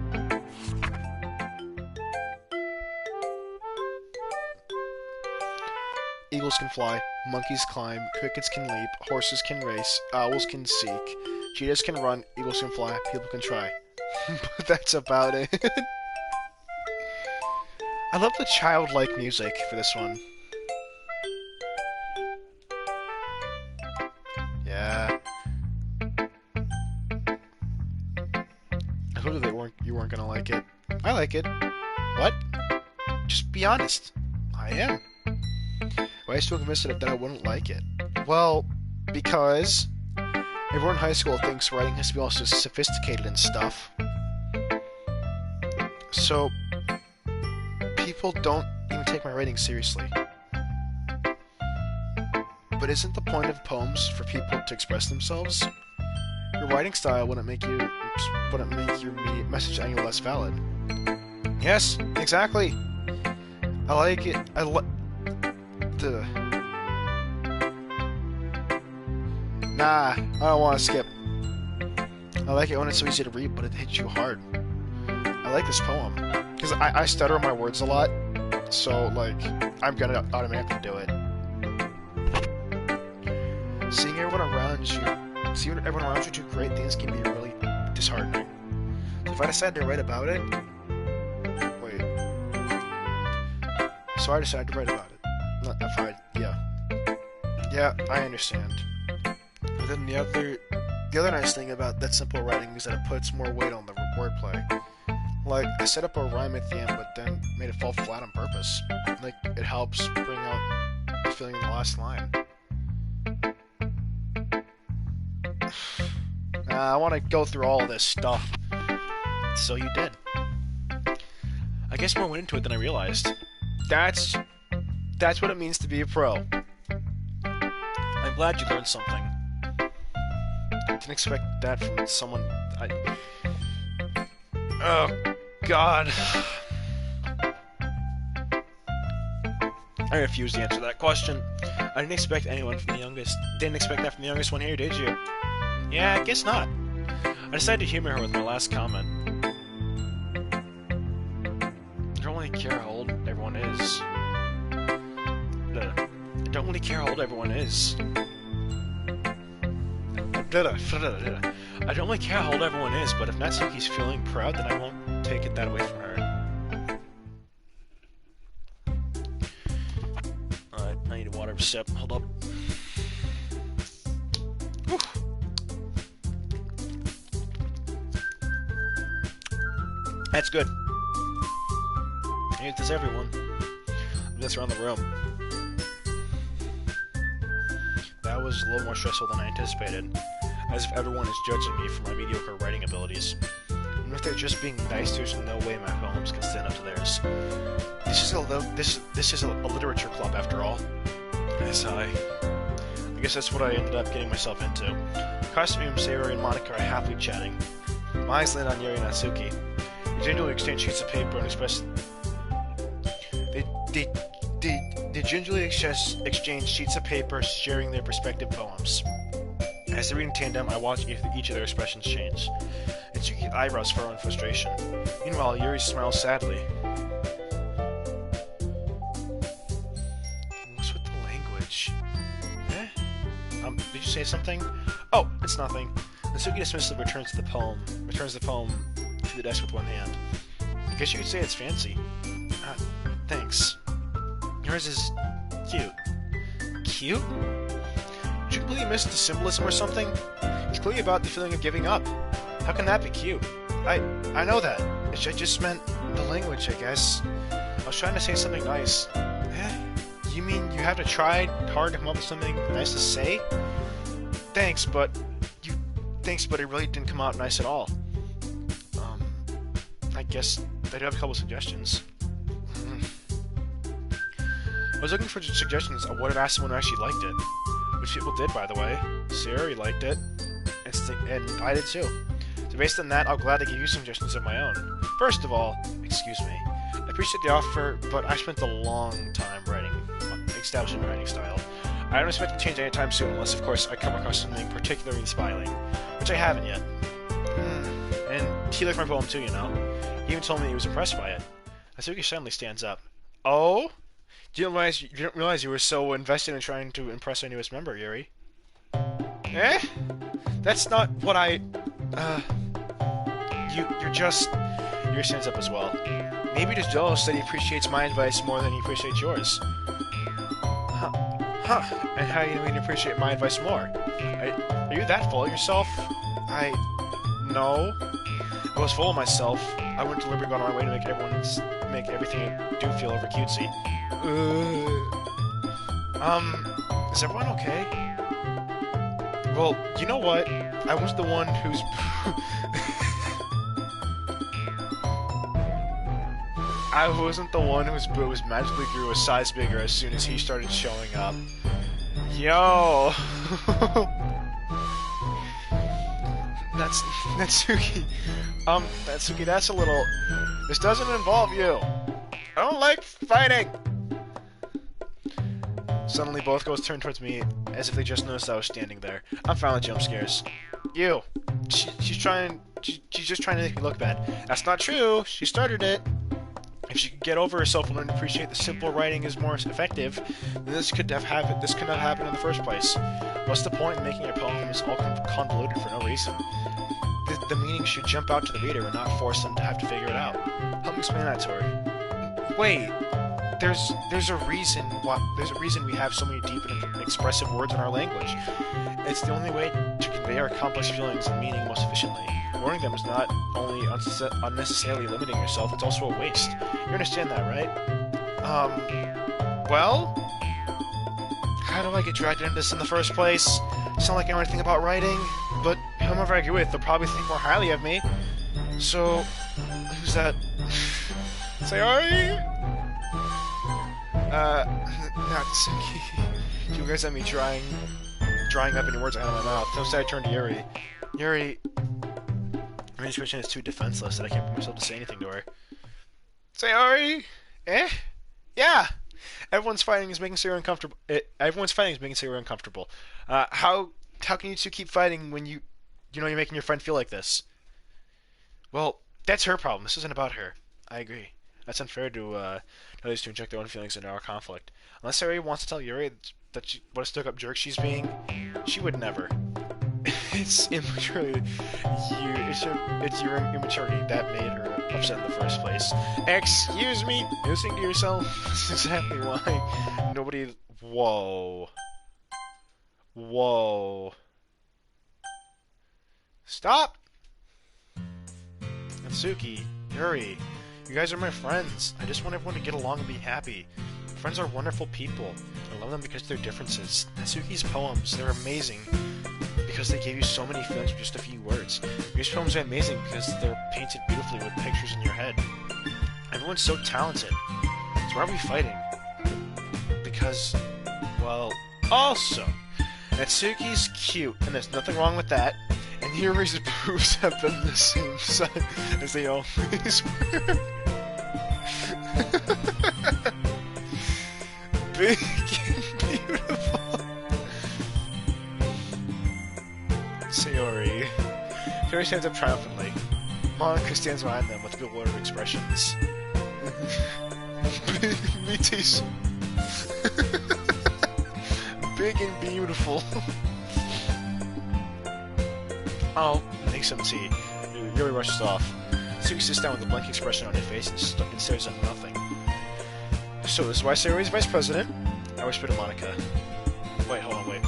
S1: Eagles can fly, monkeys climb, crickets can leap, horses can race, owls can seek, cheetahs can run, eagles can fly, people can try. But that's about it. I love the childlike music for this one. Yeah. I told you you weren't gonna like it. I like it. What? Just be honest. I am. Why are you still convinced that I wouldn't like it? Well, because everyone in high school thinks writing has to be all so sophisticated and stuff. So, people don't even take my writing seriously. But isn't the point of poems for people to express themselves? Your writing style wouldn't make your message any less valid. Yes, exactly. I like it. Nah, I don't want to skip. I like it when it's so easy to read, but it hits you hard. I like this poem. Because I stutter my words a lot, so, like, I'm gonna automatically do it. Seeing everyone around you do great things can be really disheartening. So if I decide to write about it... Wait. So I decided to write about it. Not if I... yeah. Yeah, I understand. But then the other nice thing about that simple writing is that it puts more weight on the wordplay. Like, I set up a rhyme at the end, but then made it fall flat on purpose. Like, it helps bring out the feeling in the last line. I want to go through all this stuff. So you did. I guess more went into it than I realized. That's what it means to be a pro. I'm glad you learned something. I didn't expect that from someone. Oh, God. I refuse to answer that question. I didn't expect anyone from the youngest. Didn't expect that from the youngest one here, did you? Yeah, I guess not. I decided to humor her with my last comment. I don't really care how old everyone is. I don't really care how old everyone is. I don't really care how old everyone is, but if Natsuki's feeling proud, then I won't take it that away from her. Alright, I need a water sip. Hold up. Whew. That's good. I need this, everyone. That's around the room. That was a little more stressful than I anticipated. As if everyone is judging me for my mediocre writing abilities. Even if they're just being nice, there's no way my poems can stand up to theirs. This is a literature club, after all. I sigh. I guess that's what I ended up getting myself into. Costume, Sayori, and Monica are happily chatting. My eyes land on Yuri and Natsuki. They gingerly exchange sheets of paper and express. They gingerly exchange sheets of paper, sharing their respective poems. As they read in tandem, I watch each of their expressions change. Natsuki's eyebrows furrow in frustration. Meanwhile, Yuri smiles sadly. What's with the language? Eh? Did you say something? Oh, it's nothing. Natsuki dismissively returns the poem to the desk with one hand. I guess you could say it's fancy. Thanks. Yours is cute. Cute? Did you completely miss the symbolism or something? It's clearly about the feeling of giving up. How can that be cute? I know that. I just meant the language, I guess. I was trying to say something nice. You mean you have to try hard to come up with something nice to say? Thanks, but it really didn't come out nice at all. I guess I do have a couple suggestions. I was looking for suggestions. I would have asked someone who actually liked it. Which people did, by the way. Sayori liked it. And I did too. So based on that, I'll gladly give you suggestions of my own. First of all, excuse me. I appreciate the offer, but I spent a long time establishing my writing style. I don't expect to change anytime soon, unless, of course, I come across something particularly inspiring. Which I haven't yet. And he liked my poem too, you know. He even told me he was impressed by it. Natsuki suddenly stands up. Oh? You didn't realize you were so invested in trying to impress our newest member, Yuri. Eh? That's not what I... You're just... Yuri stands up as well. Maybe you're just jealous that he appreciates my advice more than he appreciates yours. Huh. And how do you mean to appreciate my advice more? Are you that full of yourself? No. I was full of myself. I wouldn't deliberately go on my way to make everything I do feel over cutesy. Is everyone okay? Well, you know what? I was the one who's... I wasn't the one whose boobs magically grew a size bigger as soon as he started showing up. Yo! That's... Natsuki. Natsuki, that's a little... This doesn't involve you. I don't like fighting! Suddenly, both girls turned towards me as if they just noticed I was standing there. I'm fine with jump scares. You. She's just trying to make me look bad. That's not true. She started it. If she could get over herself and learn to appreciate the simple writing is more effective, then this could not happen in the first place. What's the point in making your poems all convoluted for no reason? The meaning should jump out to the reader and not force them to have to figure it out. Help me explain that to her. Wait, there's a reason we have so many deep and expressive words in our language. It's the only way to convey our complex feelings and meaning most efficiently. Ignoring them is not only unnecessarily limiting yourself, it's also a waste. You understand that, right? Well? How do I get dragged into this in the first place? It's not like I know anything about writing, but whomever I agree with, they'll probably think more highly of me. So, who's that? Sayori? Not Suki. You guys have me drying up any words out of my mouth. Instead, I turned to Yuri. Yuri, my situation is too defenseless that I can't bring myself to say anything to her. Sayori? Eh? Yeah! Everyone's fighting is making Sayori uncomfortable. How can you two keep fighting when you know you're making your friend feel like this? Well, that's her problem. This isn't about her. I agree. That's unfair to others to inject their own feelings into our conflict. Unless Sayori wants to tell Yuri that what a stuck-up jerk she's being, she would never. It's immaturity. It's your immaturity that made her upset in the first place. Excuse me? You think to yourself? That's exactly why nobody... Whoa. Whoa. Stop! Natsuki, Yuri, you guys are my friends. I just want everyone to get along and be happy. Friends are wonderful people. I love them because of their differences. Natsuki's poems, they're amazing because they gave you so many feelings with just a few words. Yuri's poems are amazing because they're painted beautifully with pictures in your head. Everyone's so talented. So why are we fighting? Because, well, also, Natsuki's cute, and there's nothing wrong with that. And Yuri's boobs have been the same size as they always were. Big and beautiful. Sayori. Sayori stands up triumphantly. Monica stands behind them with bewildered expressions. Me too. Big and beautiful. I'll make some tea. Yuri rushes off. Suki sits down with a blank expression on her face and stares at nothing. So this is why Sayori's vice president? I whispered to Monica. Wait, hold on, wait.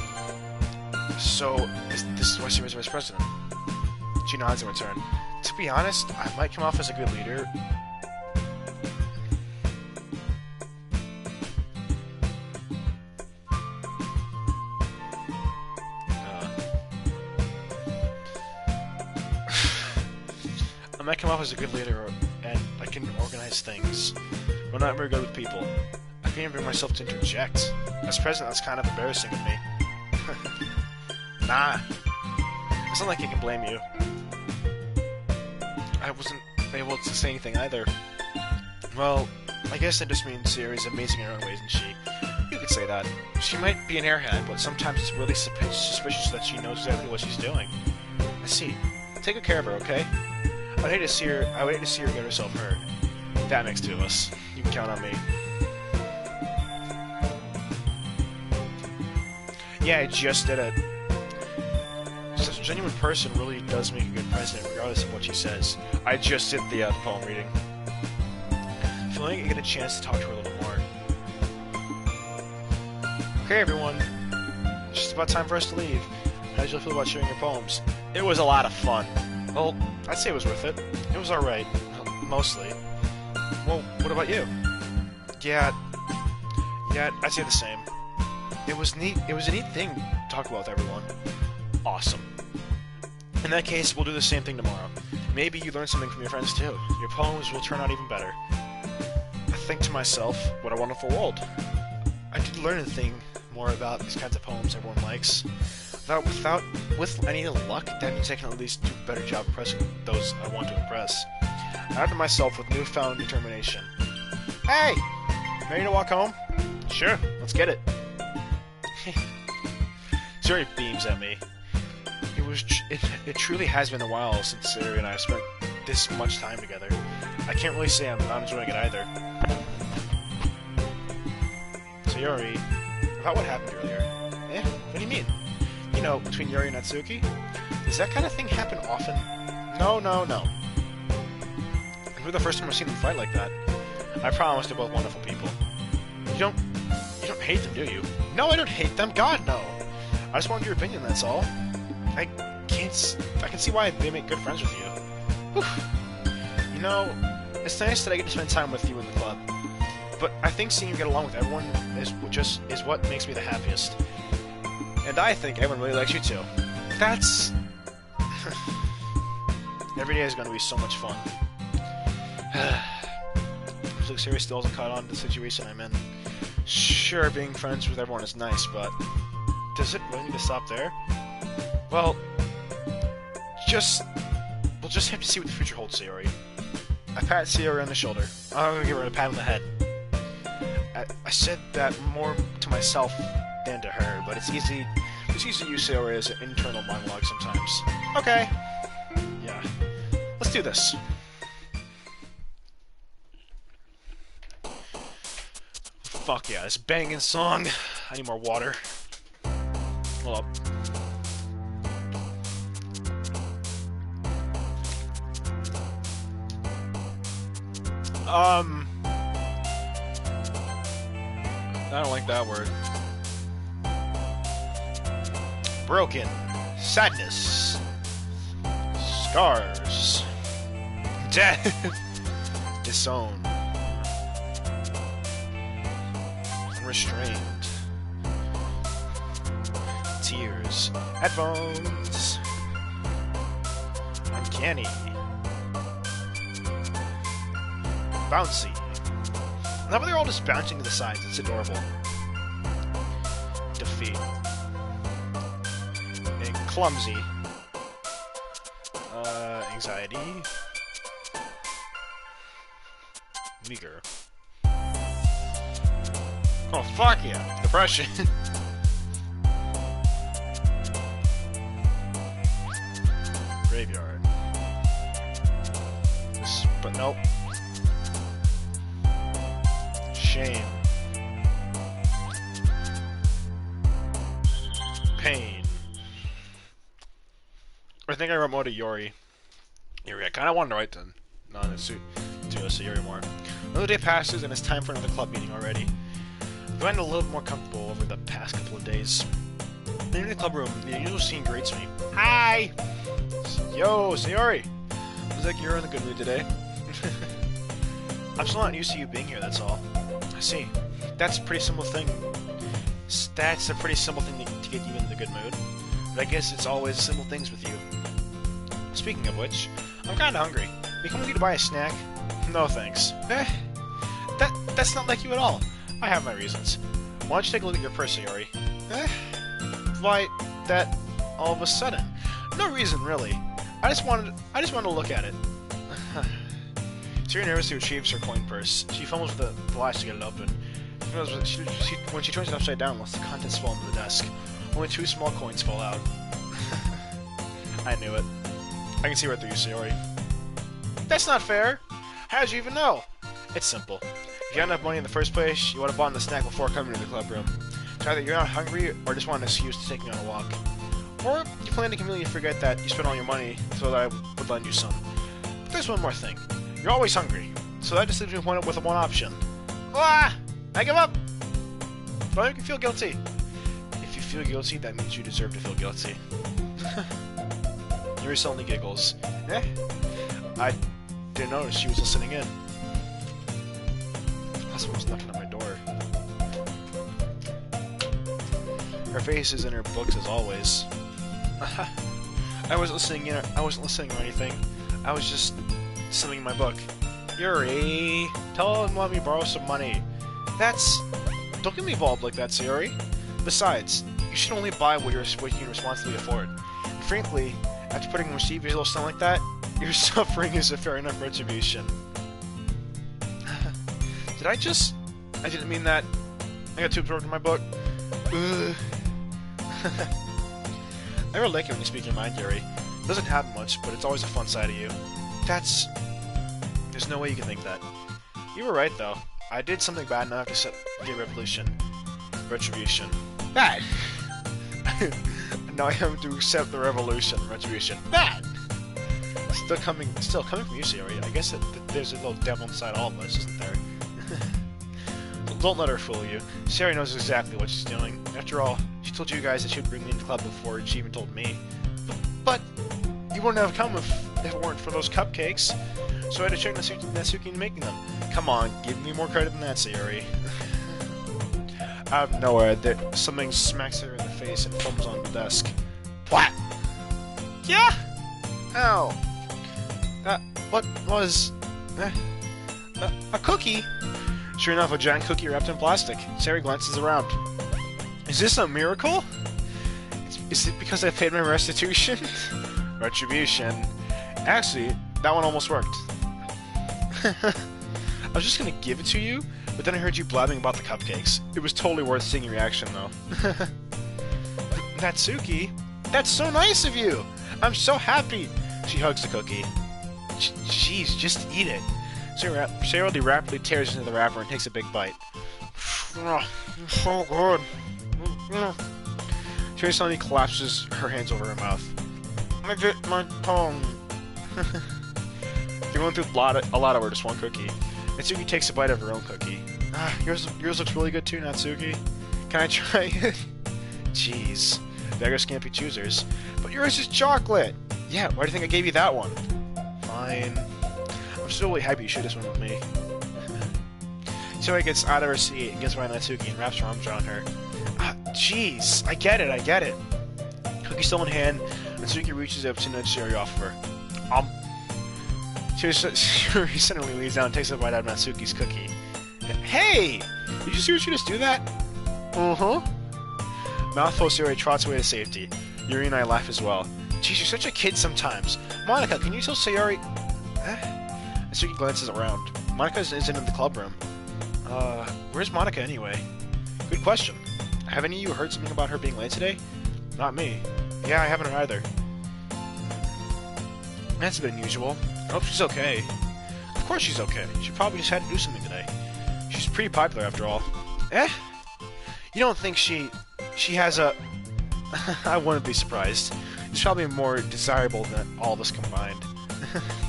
S1: So, this is why Sayori's vice president? She nods in return. To be honest, I might come off as a good leader. I might come off as a good leader, and I can organize things. But I'm not very good with people. I can't even bring myself to interject. As president, that's kind of embarrassing of me. Nah. It's not like I can blame you. I wasn't able to say anything either. Well, I guess that just means Sayori's amazing in her own ways, isn't she? You could say that. She might be an airhead, but sometimes it's really suspicious that she knows exactly what she's doing. I see. Take good care of her, okay? I'd hate to see her get herself hurt. That makes two of us. You can count on me. Yeah, I just did it. Such a genuine person really does make a good president, regardless of what she says. I just did the poem reading. Feeling I get a chance to talk to her a little more. Okay, everyone. Just about time for us to leave. How did you feel about sharing your poems? It was a lot of fun. Well, I'd say it was worth it. It was alright. Mostly. Well, what about you? Yeah, I'd say the same. It was neat. It was a neat thing to talk about with everyone. Awesome. In that case, we'll do the same thing tomorrow. Maybe you learn something from your friends too. Your poems will turn out even better. I think to myself, what a wonderful world. I did learn a thing more about these kinds of poems everyone likes. With any luck, that means I can at least do a better job impressing those I want to impress. I added myself with newfound determination. Hey! Ready to walk home? Sure, let's get it. Sayori beams at me. It truly has been a while since Sayori and I have spent this much time together. I can't really say I'm not enjoying it either. Sayori, about what happened earlier? What do you mean? You know, between Yuri and Natsuki? Does that kind of thing happen often? No. And we're the first time I've seen them fight like that. I promise they're both wonderful people. You don't hate them, do you? No, I don't hate them. God, no. I just wanted your opinion, that's all. I can see why they make good friends with you. Whew. You know, it's nice that I get to spend time with you in the club. But I think seeing you get along with everyone is what makes me the happiest. And I think everyone really likes you too. That's... Every day is going to be so much fun. Looks serious still hasn't caught on to the situation I'm in. Sure, being friends with everyone is nice, but... Does it really need to stop there? Well... We'll just have to see what the future holds, Sayori. I pat Sayori on the shoulder. I'm gonna give her a pat on the head. I said that more to myself than to her, but it's easy to use Sayori as an internal monologue sometimes. Okay. Yeah. Let's do this. Fuck yeah, this banging song. I need more water. Hold up. I don't like that word. Broken. Sadness. Scars. Death. Disowned. Unrestrained. Tears. Headphones. Uncanny. Bouncy. Now they're all just bouncing to the sides. It's adorable. Defeat. And clumsy. Anxiety. Meager. Oh, fuck yeah. Depression. Graveyard. But nope. Shame. Pain. I think I wrote more to Yori. I kind of wanted to write to Yori more. Another day passes and it's time for another club meeting already. I've gotten a little more comfortable over the past couple of days. In the club room, the usual scene greets me. Hi! Yo, Sayori! Looks like you're in a good mood today. I'm still not used to you being here, that's all. I see. That's a pretty simple thing. That's a pretty simple thing to get you in the good mood. But I guess it's always simple things with you. Speaking of which, I'm kinda hungry. We come with you to buy a snack? No thanks. That's not like you at all. I have my reasons. Why don't you take a look at your purse, Sayori? Why, that all of a sudden? No reason, really. I just wanted to look at it. Sayori nervously retrieves her coin purse. She fumbles with the latch to get it open. When she turns it upside down, lets the contents fall into the desk. Only 2 small coins fall out. I knew it. I can see right through you, Sayori. That's not fair! How did you even know? It's simple. If you had enough money in the first place, you would have bought the snack before coming to the club room. So either you're not hungry, or just want an excuse to take me on a walk. Or you plan to conveniently forget that you spent all your money so that I would lend you some. But there's one more thing. You're always hungry, so that just leaves me with one option. Ah! I give up! But you can feel guilty. If you feel guilty, that means you deserve to feel guilty. Yuri suddenly giggles. I didn't notice she was listening in. Someone was knocking on my door. Her face is in her books as always. I wasn't listening or anything. I was just sitting in my book. Yuri, tell him let me borrow some money. Don't get me involved like that, Sayori. Besides, you should only buy what you can responsibly afford. And frankly, after putting mischievous little stuff like that, your suffering is a fair enough retribution. I didn't mean that. I got too absorbed in my book. I really like it when you speak your mind, Yuri. It doesn't happen much, but it's always a fun side of you. There's no way you can think that. You were right, though. I did something bad enough to set the retribution. Bad! Now I have to accept the retribution. Bad! Still coming from you, Sayori. I guess there's a little devil inside all of us, isn't there? Don't let her fool you. Sayori knows exactly what she's doing. After all, she told you guys that she would bring me into the club before she even told me. But you wouldn't have come if it weren't for those cupcakes. So I had to check Natsuki into making them. Come on, give me more credit than that, Sayori. Out of nowhere, something smacks her in the face and foams on the desk. What? Yeah? Ow. What was... a cookie? Sure enough, a giant cookie wrapped in plastic. Sayori glances around. Is this a miracle? Is it because I paid my restitution? Retribution. Actually, that one almost worked. I was just gonna give it to you, but then I heard you blabbing about the cupcakes. It was totally worth seeing your reaction, though. Natsuki? That's so nice of you! I'm so happy! She hugs the cookie. Jeez, just eat it. Sayori rapidly tears into the wrapper and takes a big bite. So good. Sayori suddenly collapses her hands over her mouth. I bit my tongue. You're going through a lot over just one cookie. Natsuki takes a bite of her own cookie. Yours looks really good too, Natsuki. Can I try it? Jeez. Beggars can't be choosers. But yours is chocolate! Yeah, why do you think I gave you that one? Fine. I'm still really happy you shared this one with me. Sayori gets out of her seat and gets behind Natsuki and wraps her arms around her. Jeez. I get it. Cookie still in hand, Natsuki reaches up to nudge Sayori off of her. Sayori suddenly leans down and takes a bite out of Natsuki's cookie. Hey! Did you seriously just do that? Uh-huh. Mouthful Sayori trots away to safety. Yuri and I laugh as well. Geez, you're such a kid sometimes. Monika, can you tell Sayori... Natsuki glances around. Monika isn't in the club room. Where's Monika anyway? Good question. Have any of you heard something about her being late today? Not me. Yeah, I haven't either. That's a bit unusual. I hope she's okay. Of course she's okay. She probably just had to do something today. She's pretty popular after all. You don't think she has a... I wouldn't be surprised. She's probably more desirable than all of us combined.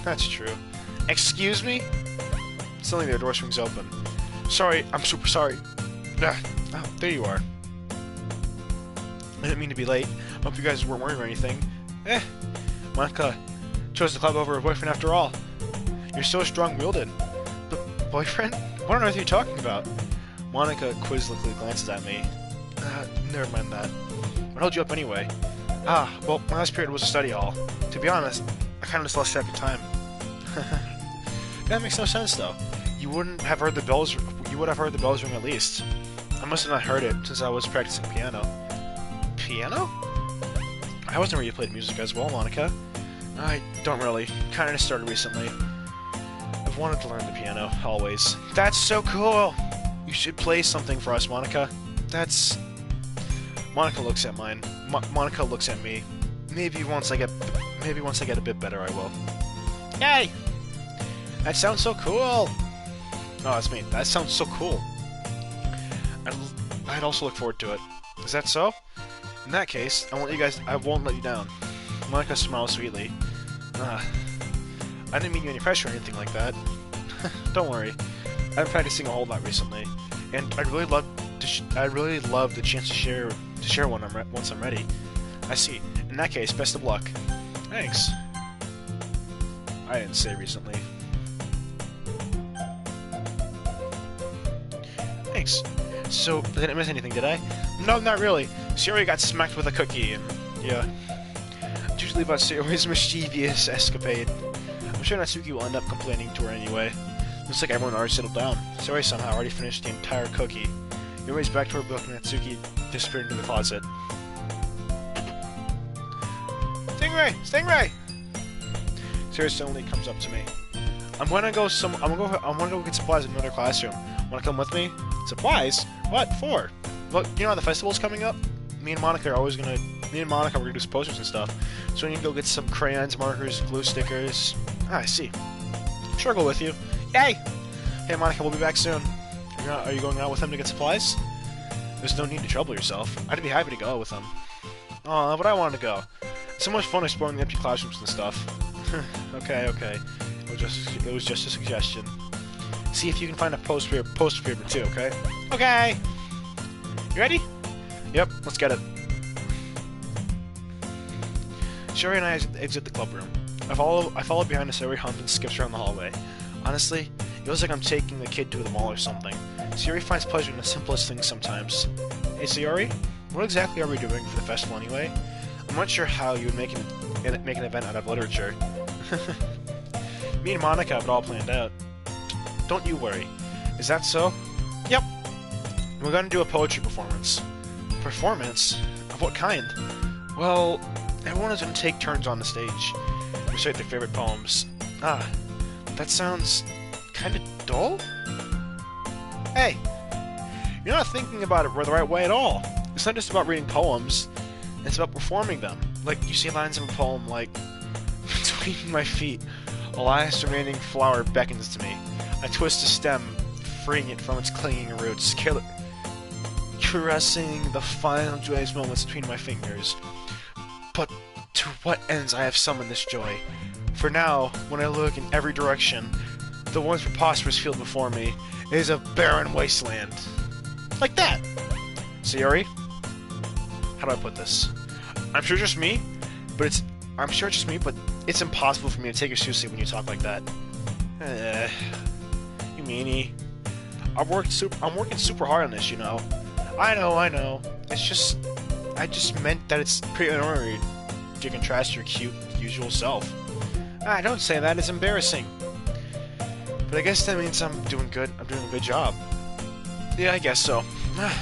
S1: That's true. Excuse me? Suddenly their door swings open. Sorry, I'm super sorry. Oh, there you are. I didn't mean to be late. Hope you guys weren't worried or anything. Monika chose the club over her boyfriend after all. You're so strong-willed. Boyfriend? What on earth are you talking about? Monika quizzically glances at me. Never mind that. What held you up anyway? Well, my last period was a study hall. To be honest, I kind of just lost track of time. That makes no sense, though. You wouldn't have heard the bells. You would have heard the bells ring at least. I must have not heard it since I was practicing piano. Piano? I wasn't where you played music as well, Monika. I don't really. Kinda just started recently. I've wanted to learn the piano, always. That's so cool! You should play something for us, Monika. That's... Monika looks at mine. Monika looks at me. Maybe once I get a bit better, I will. Yay! That sounds so cool! Oh, that's me. That sounds so cool. I'd also look forward to it. Is that so? In that case, I won't let you down. Monika smiles sweetly. I didn't mean you any pressure or anything like that. Don't worry. I've been practicing a whole lot recently, and I'd really love the chance to share one once I'm ready. I see. In that case, best of luck. Thanks. I didn't say recently. Thanks. So, I didn't miss anything, did I? No, not really. Sayori got smacked with a cookie, and yeah. It's usually about Sayori's mischievous escapade. I'm sure Natsuki will end up complaining to her anyway. Looks like everyone already settled down. Sayori somehow already finished the entire cookie. Yori's back to her book, and Natsuki disappeared into the closet. Stingray! Stingray! Sayori suddenly comes up to me. I'm gonna go get supplies in another classroom. Wanna come with me? Supplies? What for? Well, you know how the festival's coming up? Me and Monika are gonna do some posters and stuff. So we need to go get some crayons, markers, glue stickers. I see. Sure, I'll go with you. Yay! Hey Monika, we'll be back soon. Are you going out with him to get supplies? There's no need to trouble yourself. I'd be happy to go with him. Aw, but I wanted to go. It's so much fun exploring the empty classrooms and stuff. Okay. It was just a suggestion. see if you can find a poster paper too, okay? Okay! You ready? Yep, let's get it. Sherry and I exit the club room. I follow behind as Sayori hums and skips around the hallway. Honestly, it feels like I'm taking the kid to the mall or something. Sayori finds pleasure in the simplest things sometimes. Hey Sayori, what exactly are we doing for the festival anyway? I'm not sure how you would make an event out of literature. Me and Monica have it all planned out. Don't you worry. Is that so? Yep. We're gonna do a poetry performance. Performance? Of what kind? Well, everyone is gonna take turns on the stage, recite their favorite poems. Ah, that sounds kinda dull? Hey, you're not thinking about it the right way at all. It's not just about reading poems, it's about performing them. Like, you see lines of a poem like, between my feet, a last remaining flower beckons to me. I twist the stem, freeing it from its clinging roots, caressing the final joyous moments between my fingers. But to what ends I have summoned this joy? For now, when I look in every direction, the once preposterous field before me is a barren wasteland. Like that! Sayori? How do I put this? I'm sure it's just me, but it's impossible for me to take you seriously when you talk like that. You meanie. I'm working super hard on this, you know. I know. I just meant that it's pretty unordinary to contrast your cute, usual self. Ah, don't say that, it's embarrassing. But I guess that means I'm doing good. I'm doing a good job. Yeah, I guess so.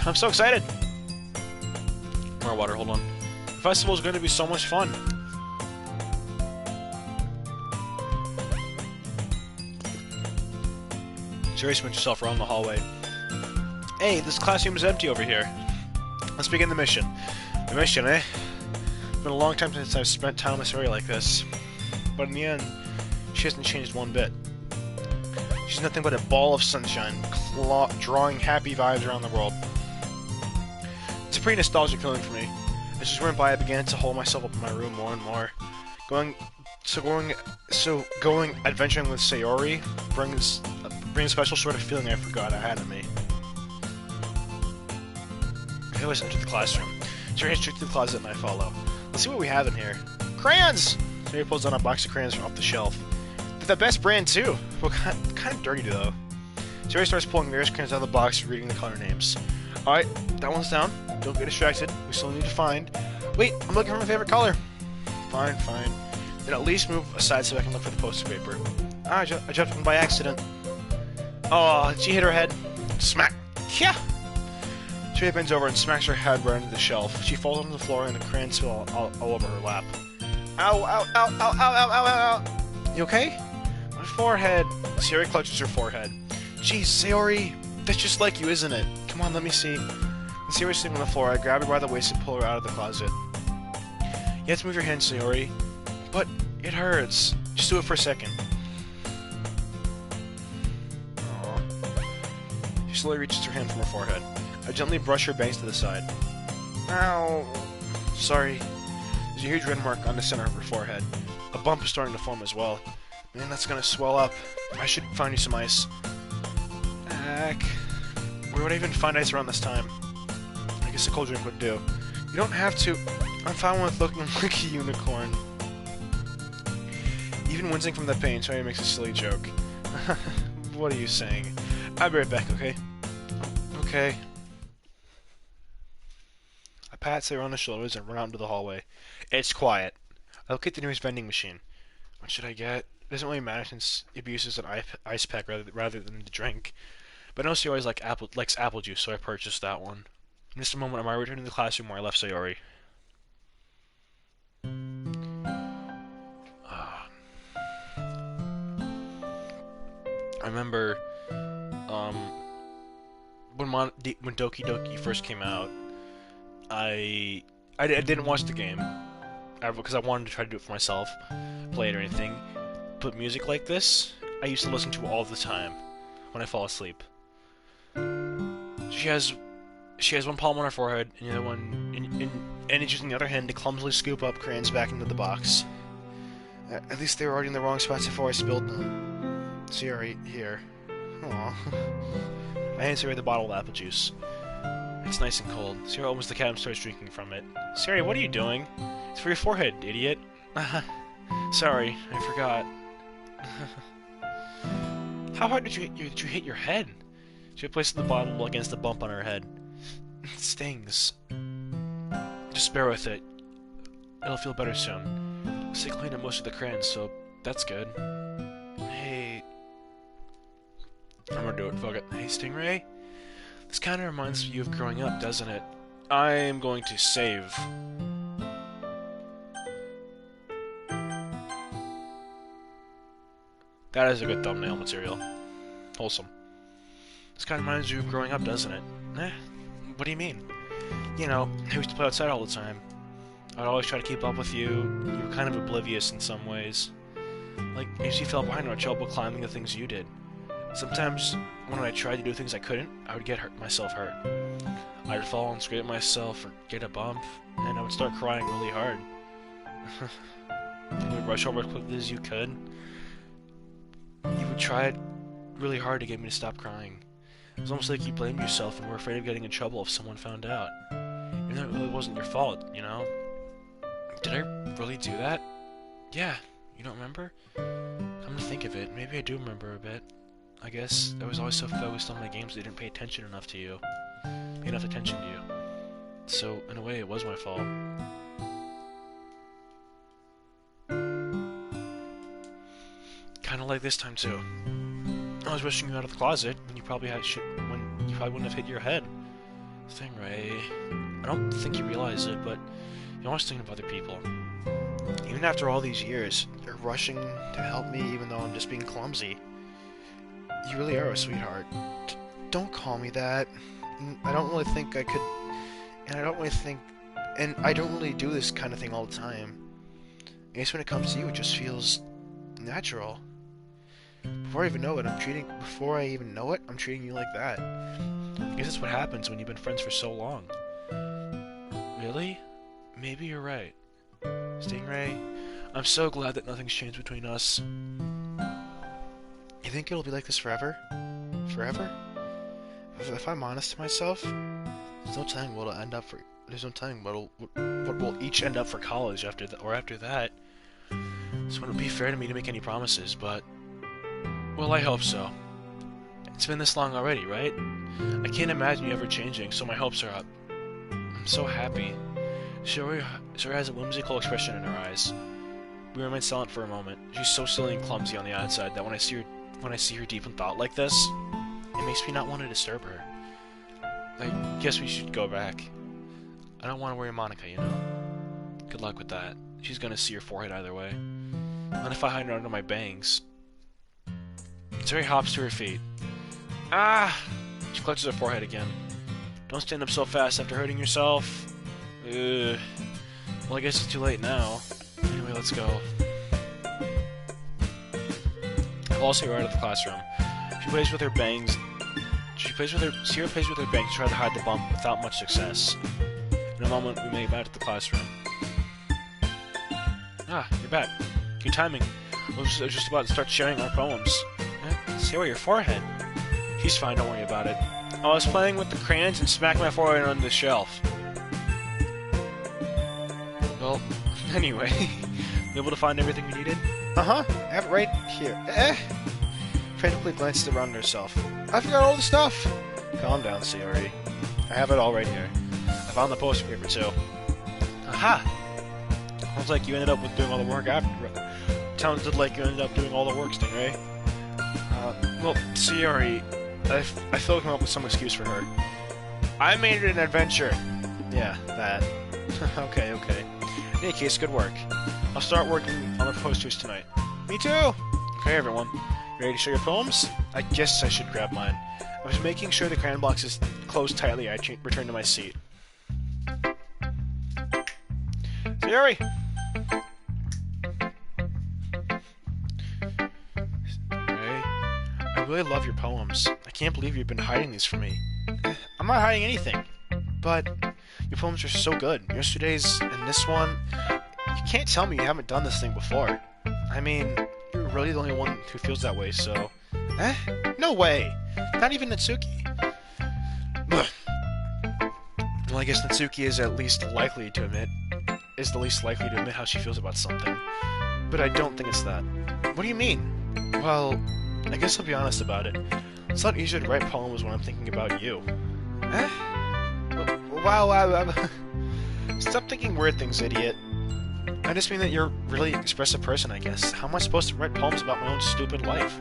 S1: I'm so excited. More water, hold on. The festival's going to be so much fun. Jerry spins herself around the hallway. Hey, this classroom is empty over here. Let's begin the mission. The mission, eh? It's been a long time since I've spent time with Sayori like this. But in the end, she hasn't changed one bit. She's nothing but a ball of sunshine, drawing happy vibes around the world. It's a pretty nostalgic feeling for me. As she went by, I began to hold myself up in my room more and more. Going adventuring with Sayori brings a special sort of feeling I forgot I had in me. I always enter the classroom. Sayori heads straight to the closet and I follow. Let's see what we have in here. Crayons! Sayori pulls down a box of crayons from off the shelf. They're the best brand too. Well, kind of dirty though. Sayori starts pulling various crayons out of the box and reading the color names. Alright, that one's down. Don't get distracted. We still need to find... Wait, I'm looking for my favorite color. Fine. Then at least move aside so I can look for the poster paper. Ah, I jumped in by accident. Oh, did she hit her head? Smack! Yeah! Sayori bends over and smacks her head right into the shelf. She falls onto the floor and the crayons spill all over her lap. Ow! You okay? My forehead. Sayori clutches her forehead. Jeez, Sayori, that's just like you, isn't it? Come on, let me see. Sayori's sitting on the floor. I grab her by the waist and pull her out of the closet. You have to move your hand, Sayori. But it hurts. Just do it for a second. Aww. She slowly reaches her hand from her forehead. I gently brush her bangs to the side. Ow! Sorry. There's a huge red mark on the center of her forehead. A bump is starting to form as well. Man, that's gonna swell up. I should find you some ice. Heck. Where would I even find ice around this time? I guess a cold drink would do. You don't have to. I'm fine with looking like a unicorn. Even wincing from the pain, Sayori makes a silly joke. What are you saying? I'll be right back, okay? Okay. I pat Sayori on the shoulders and run out into the hallway. It's quiet. I look at the nearest vending machine. What should I get? It doesn't really matter since it uses an ice pack rather than the drink. But I know Sayori likes apple juice, so I purchased that one. In just a moment, I'm returning to the classroom where I left Sayori. I remember when Doki Doki first came out, I didn't watch the game because I wanted to try to do it for myself, play it or anything. But music like this, I used to listen to all the time when I fall asleep. She has one palm on her forehead, and the other one, and it's using the other hand to clumsily scoop up crayons back into the box. At least they were already in the wrong spots before I spilled them. Sayori, here. Aw. My hands are in the bottle of apple juice. It's nice and cold. Sierra opens the cap and starts drinking from it. Siri, what are you doing? It's for your forehead, idiot. Sorry, I forgot. How hard did you hit your head? She placed the bottle against the bump on her head. It stings. Just bear with it. It'll feel better soon. I cleaned up most of the crayons, so that's good. Hey... I'm gonna do it, fuck it. Hey, Stingray? This kind of reminds you of growing up, doesn't it? I am going to save. That is a good thumbnail material. Wholesome. This kind of reminds you of growing up, doesn't it? What do you mean? You know, I used to play outside all the time. I'd always try to keep up with you. You were kind of oblivious in some ways. Like, I usually fell behind or had trouble climbing the things you did. Sometimes, when I tried to do things I couldn't, I would get myself hurt. I'd fall and scrape myself or get a bump, and I would start crying really hard. You would rush over as quickly as you could. You would try really hard to get me to stop crying. It was almost like you blamed yourself and were afraid of getting in trouble if someone found out. Even though it really wasn't your fault, you know? Did I really do that? Yeah, you don't remember? Come to think of it, maybe I do remember a bit. I guess I was always so focused on my games that I didn't pay attention enough to you. Pay enough attention to you. So, in a way, it was my fault. Kinda like this time, too. I was rushing you out of the closet when you probably wouldn't have hit your head. Stingray, I don't think you realize it, but you're always thinking of other people. Even after all these years, you're rushing to help me even though I'm just being clumsy. You really are a sweetheart. Don't call me that. I don't really think I could... And I don't really do this kind of thing all the time. I guess when it comes to you, it just feels natural. Before I even know it, I'm treating you like that. I guess that's what happens when you've been friends for so long. Really? Maybe you're right. Stingray, I'm so glad that nothing's changed between us. You think it'll be like this forever? Forever? If I'm honest to myself, there's no telling what'll end up for. There's no telling what we'll each end up for college after that. So it wouldn't be fair to me to make any promises, but well, I hope so. It's been this long already, right? I can't imagine you ever changing, so my hopes are up. I'm so happy. Shuri has a whimsical expression in her eyes. We remain silent for a moment. She's so silly and clumsy on the outside that when I see her deep in thought like this, it makes me not want to disturb her. I guess we should go back. I don't want to worry Monica, you know. Good luck with that. She's gonna see your forehead either way. Not if I hide it under my bangs. Sari hops to her feet. Ah! She clutches her forehead again. Don't stand up so fast after hurting yourself. Ugh. Well, I guess it's too late now. Anyway, let's go. I'll also right out of the classroom. She plays with her bangs. Sierra plays with her bangs to try to hide the bump without much success. In a moment, we make it back to the classroom. Ah, you're back. Good timing. I was just about to start sharing our poems. Sierra, your forehead. She's fine, don't worry about it. I was playing with the crayons and smacked my forehead on the shelf. Well, anyway, you able to find everything you needed? Uh-huh, I have it right here. Frantically glanced around herself. I forgot all the stuff! Calm down, Sierra. I have it all right here. I found the poster paper, too. Aha! Sounds like you ended up with doing all the work after. Sounded like you ended up doing all the work, Stingray. Well, Sierra, I feel like I come up with some excuse for her. I made it an adventure. Yeah, that. Okay. In any case, good work. I'll start working on the posters tonight. Me too! Okay, everyone. You ready to show your poems? I guess I should grab mine. I was making sure the crayon box is closed tightly. I returned to my seat. Sierra! I really love your poems. I can't believe you've been hiding these from me. I'm not hiding anything. But your poems are so good. Yesterday's and this one. You can't tell me you haven't done this thing before. I mean, you're really the only one who feels that way, so Eh? No way! Not even Natsuki? Ugh. Well, I guess Natsuki is the least likely to admit how she feels about something. But I don't think it's that. What do you mean? Well, I guess I'll be honest about it. It's not easier to write poems when I'm thinking about you. Eh? Wow. Stop thinking weird things, idiot. I just mean that you're a really expressive person, I guess. How am I supposed to write poems about my own stupid life?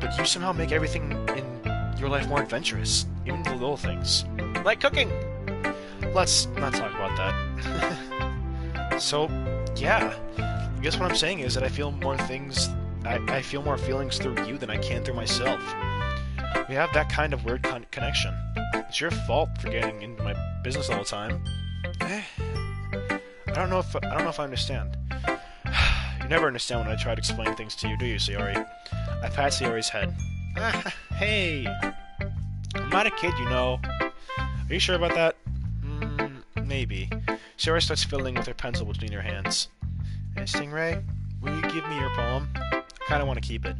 S1: But you somehow make everything in your life more adventurous, even the little things. Like cooking! Let's not talk about that. So, yeah. I guess what I'm saying is that I feel more things... I feel more feelings through you than I can through myself. We have that kind of weird connection. It's your fault for getting into my business all the time. I don't know if I understand. You never understand when I try to explain things to you, do you, Sayori? I pat Sayori's head. Hey! I'm not a kid, you know. Are you sure about that? Maybe. Sayori starts fiddling with her pencil between her hands. Hey, Stingray, will you give me your poem? I kinda want to keep it.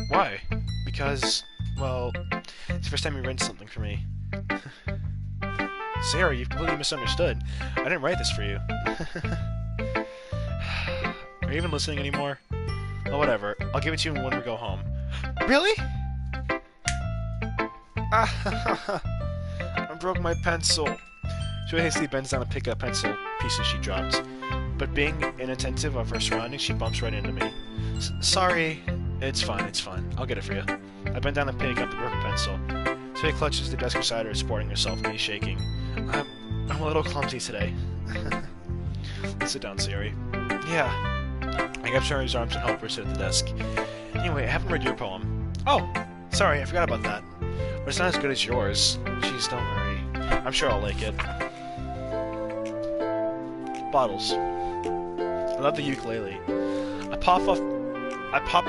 S1: Why? Because, well, it's the first time you read something for me. Sarah, you've completely misunderstood. I didn't write this for you. Are you even listening anymore? Oh, whatever. I'll give it to you when we go home. Really? I broke my pencil. She hastily bends down to pick up pencil pieces she dropped. But being inattentive of her surroundings, she bumps right into me. Sorry. It's fine. I'll get it for you. I bend down and pick up the broken pencil. Sayori clutches the desk beside her, supporting herself, knees shaking. I'm a little clumsy today. Let's sit down, Sayori. Yeah. I grab Sayori's arms and help her sit at the desk. Anyway, I haven't read your poem. Oh, sorry, I forgot about that. But it's not as good as yours. Jeez, don't worry. I'm sure I'll like it. Bottles. I love the ukulele. I pop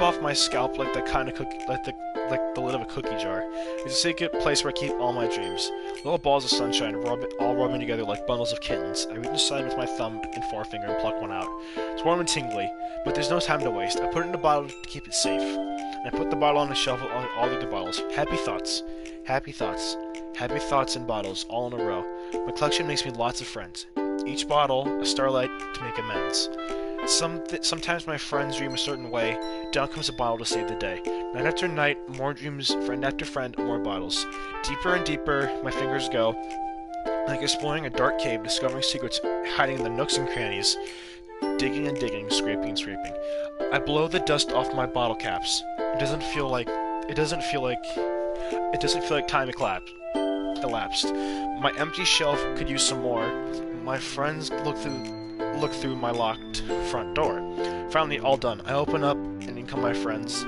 S1: off my scalp like the kind of cookie, like the lid of a cookie jar. It's a secret place where I keep all my dreams. Little balls of sunshine, all rubbing together like bundles of kittens. I reach inside with my thumb and forefinger and pluck one out. It's warm and tingly, but there's no time to waste. I put it in a bottle to keep it safe. And I put the bottle on the shelf with all the other bottles. Happy thoughts in bottles, all in a row. My collection makes me lots of friends. Each bottle, a starlight to make amends. Sometimes my friends dream a certain way. Down comes a bottle to save the day. Night after night, more dreams, friend after friend, more bottles. Deeper and deeper, my fingers go, like exploring a dark cave, discovering secrets hiding in the nooks and crannies. Digging and digging, scraping and scraping. I blow the dust off my bottle caps. It doesn't feel like time elapsed. My empty shelf could use some more. My friends look through my locked front door. Finally, all done. I open up, and in come my friends.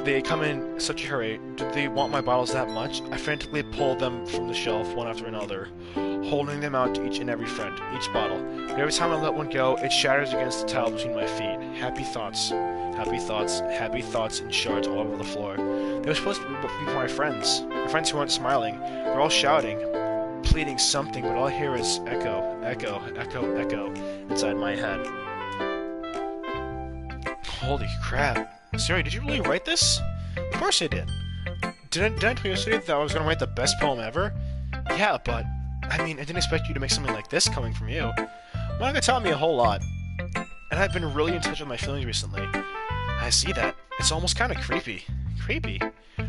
S1: They come in such a hurry. Do they want my bottles that much? I frantically pull them from the shelf, one after another, holding them out to each and every friend, each bottle. But every time I let one go, it shatters against the tile between my feet. Happy thoughts, in shards all over the floor. They were supposed to be for my friends who weren't smiling. They're all shouting, pleading something, but all I hear is echo inside my head. Holy crap. Sayori, did you really write this? Of course I did. Didn't I tell you yesterday that I was going to write the best poem ever? Yeah, but, I mean, I didn't expect you to make something like this coming from you. Well, you're going to tell me a whole lot. And I've been really in touch with my feelings recently. I see that. It's almost kind of creepy. Creepy?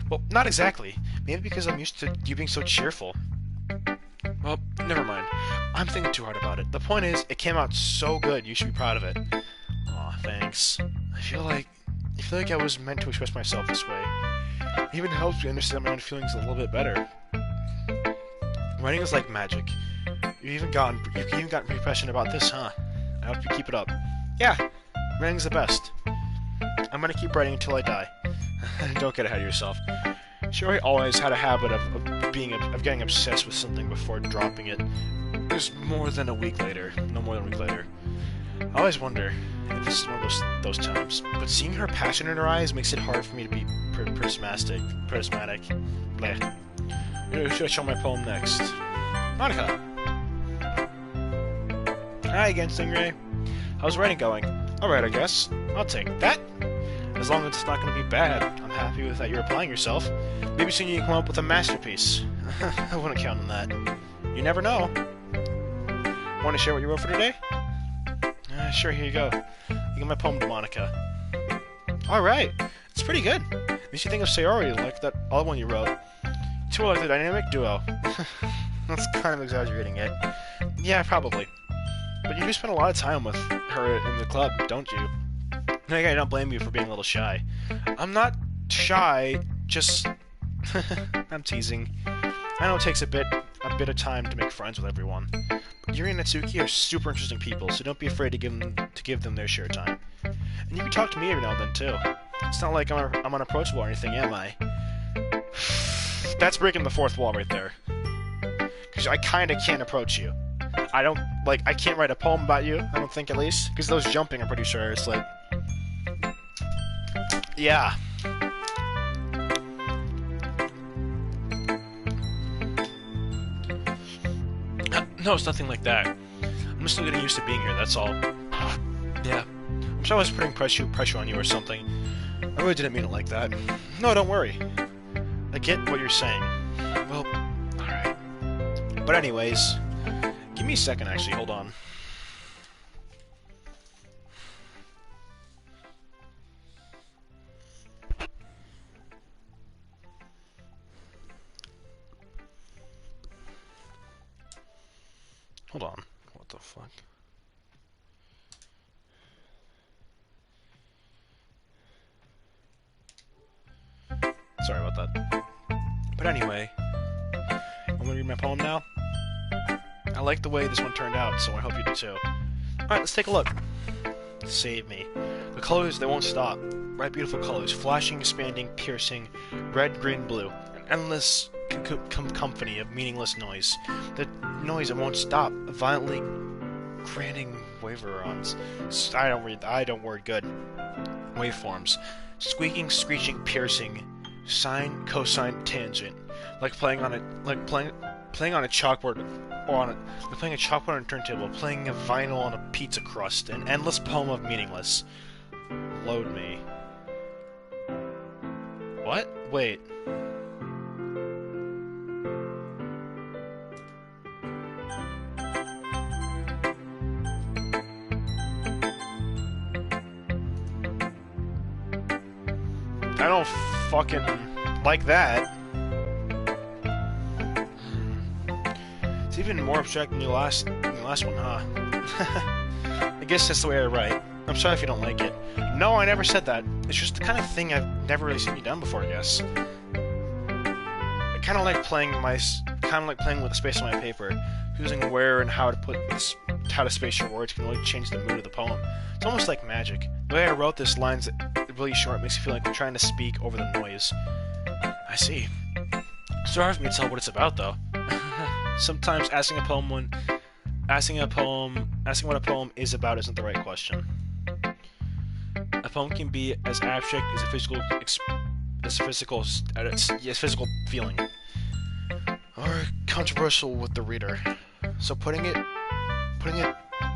S1: Well, not exactly. Maybe because I'm used to you being so cheerful. Well, never mind. I'm thinking too hard about it. The point is, it came out so good, you should be proud of it. Aw, thanks. I feel like I was meant to express myself this way. It even helps me understand my own feelings a little bit better. Writing is like magic. You've even gotten pretty passionate about this, huh? I hope you keep it up. Yeah, writing's the best. I'm gonna keep writing until I die. Don't get ahead of yourself. Sayori always had a habit of getting obsessed with something before dropping it. There's no more than a week later. I always wonder if this is one of those times. But seeing her passion in her eyes makes it hard for me to be prismatic. Bleh. Should I show my poem next? Monica! Hi again, Stingray. How's writing going? Alright, I guess. I'll take that. As long as it's not going to be bad, I'm happy with that you're applying yourself. Maybe soon you can come up with a masterpiece. I wouldn't count on that. You never know. Want to share what you wrote for today? Sure, here you go. You get my poem to Monica. Alright, it's pretty good. Makes you think of Sayori, like that other one you wrote. Two are like the dynamic duo. That's kind of exaggerating it. Yeah, probably. But you do spend a lot of time with her in the club, don't you? And again, I don't blame you for being a little shy. I'm not shy, just... I'm teasing. I know it takes a bit of time to make friends with everyone. But Yuri and Natsuki are super interesting people, so don't be afraid to give them their share time. And you can talk to me every now and then, too. It's not like I'm unapproachable or anything, am I? That's breaking the fourth wall right there. Because I kinda can't approach you. I can't write a poem about you, I don't think, at least. Because those jumping, I'm pretty sure, it's like... Yeah. No, it's nothing like that. I'm still getting used to being here, that's all. Yeah. I'm sure I was putting pressure on you or something. I really didn't mean it like that. No, don't worry. I get what you're saying. Well, alright. But anyways, give me a second, actually, hold on. Hold on. What the fuck? Sorry about that. But anyway, I'm gonna read my poem now. I like the way this one turned out, so I hope you do too. Alright, let's take a look. Save me. The colors, they won't stop. Bright, beautiful colors. Flashing, expanding, piercing. Red, green, blue. An endless company of meaningless noise. The noise that won't stop. Violently granting waverons. I don't word good. Waveforms. Squeaking, screeching, piercing. Sine, cosine, tangent. Like playing on a chalkboard playing a chalkboard on a turntable, playing a vinyl on a pizza crust, an endless poem of meaningless. Load me. What? Wait. I don't fucking like that. It's even more abstract than the last one, huh? I guess that's the way I write. I'm sorry if you don't like it. No, I never said that. It's just the kind of thing I've never really seen you done before, I guess. I kind of like playing with the space on my paper, choosing where and how to space your words can really change the mood of the poem. It's almost like magic. The way I wrote this line's really short makes me feel like I'm trying to speak over the noise. I see. It's hard for me to tell what it's about, though. Sometimes asking what a poem is about isn't the right question. A poem can be as abstract as a physical feeling, or controversial with the reader. So putting it.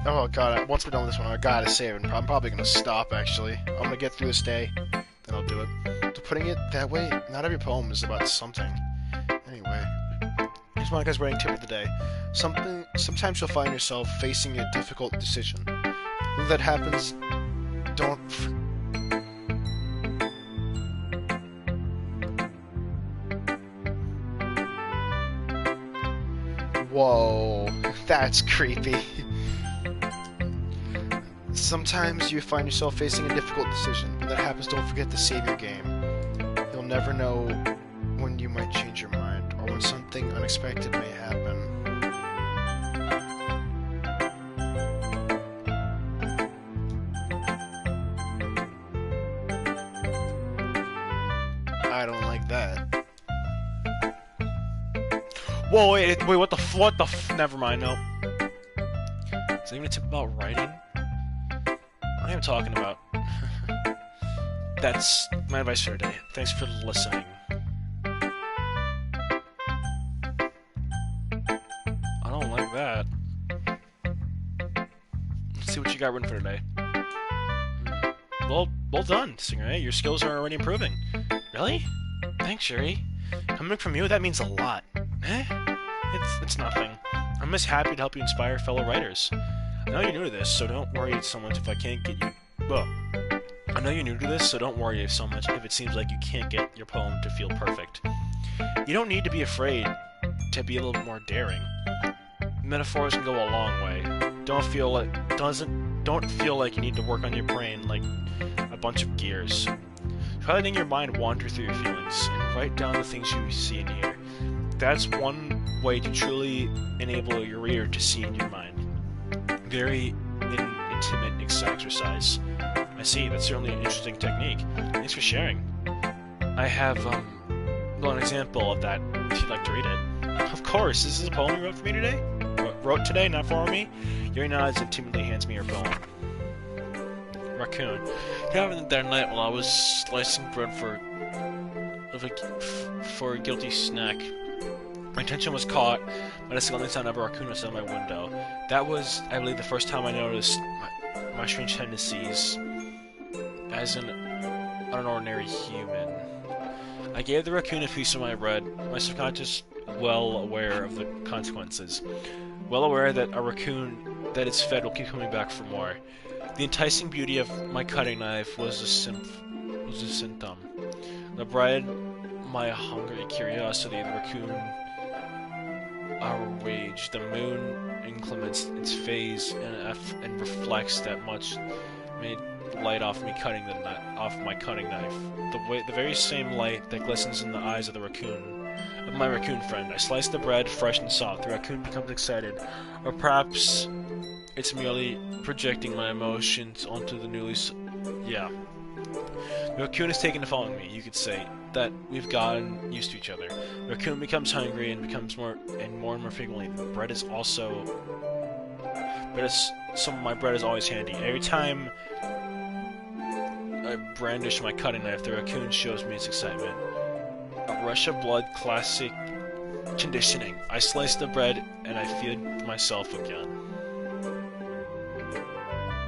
S1: Oh god! Once we're done with this one, I gotta save it. I'm probably gonna stop. Actually, I'm gonna get through this day, then I'll do it. So putting it that way, not every poem is about something. Anyway. Here's Monica's writing tip of the day. Sometimes you'll find yourself facing a difficult decision. When that happens, don't... Whoa, that's creepy. Sometimes you find yourself facing a difficult decision. When that happens, don't forget to save your game. You'll never know when you might change your mind, or when something unexpected may happen. I don't like that. Whoa, wait, what the never mind, no. Is that even a tip about writing? What am I talking about? That's my advice for today. Thanks for listening. I don't like that. Let's see what you got written for today. Well, Well done, Stingray. Your skills are already improving. Really? Thanks, Yuri. Coming from you, that means a lot. Eh? It's nothing. I'm just happy to help you inspire fellow writers. I know you're new to this, so don't worry so much if I can't get you... Well, I know you're new to this, so don't worry so much if it seems like you can't get your poem to feel perfect. You don't need to be afraid to be a little more daring. Metaphors can go a long way. Don't feel like you need to work on your brain like a bunch of gears. Try letting your mind wander through your feelings and write down the things you see and hear. That's one way to truly enable your reader to see in your mind. Very intimate exercise. I see, that's certainly an interesting technique. Thanks for sharing. I have, an example of that if you'd like to read it. Of course, this is a poem you wrote for me today? Wrote today, not for me? Yuri nods and timidly hands me her poem. Raccoon. It happened that night while I was slicing bread for a guilty snack. My attention was caught by the scuttling sound of a raccoon outside my window. That was, I believe, the first time I noticed my strange tendencies as an ordinary human. I gave the raccoon a piece of my bread, my subconscious well aware of the consequences. Well aware that a raccoon that is fed will keep coming back for more. The enticing beauty of my cutting knife was a symptom. The bread, my hungry curiosity, the raccoon, our wage. The moon increments its phase and reflects that much made light off my cutting knife. The very same light that glistens in the eyes of my raccoon friend. I slice the bread fresh and soft. The raccoon becomes excited, or perhaps it's merely projecting my emotions onto the The raccoon is taken to following me. You could say that we've gotten used to each other. The raccoon becomes hungry and becomes more frequently. My bread is always handy. Every time I brandish my cutting knife, the raccoon shows me its excitement. A rush of blood, classic conditioning. I slice the bread and I feed myself again.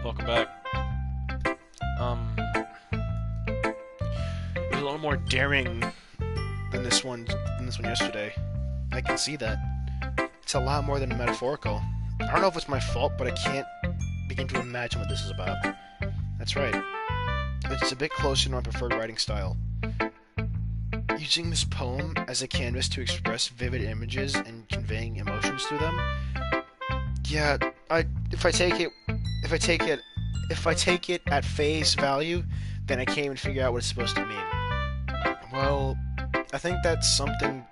S1: Welcome back. It was a little more daring than this one yesterday. I can see that. It's a lot more than metaphorical. I don't know if it's my fault, but I can't begin to imagine what this is about. That's right. It's a bit closer to my preferred writing style. Using this poem as a canvas to express vivid images and conveying emotions through them. Yeah, if I take it at face value, then I can't even figure out what it's supposed to mean. Well, I think it's something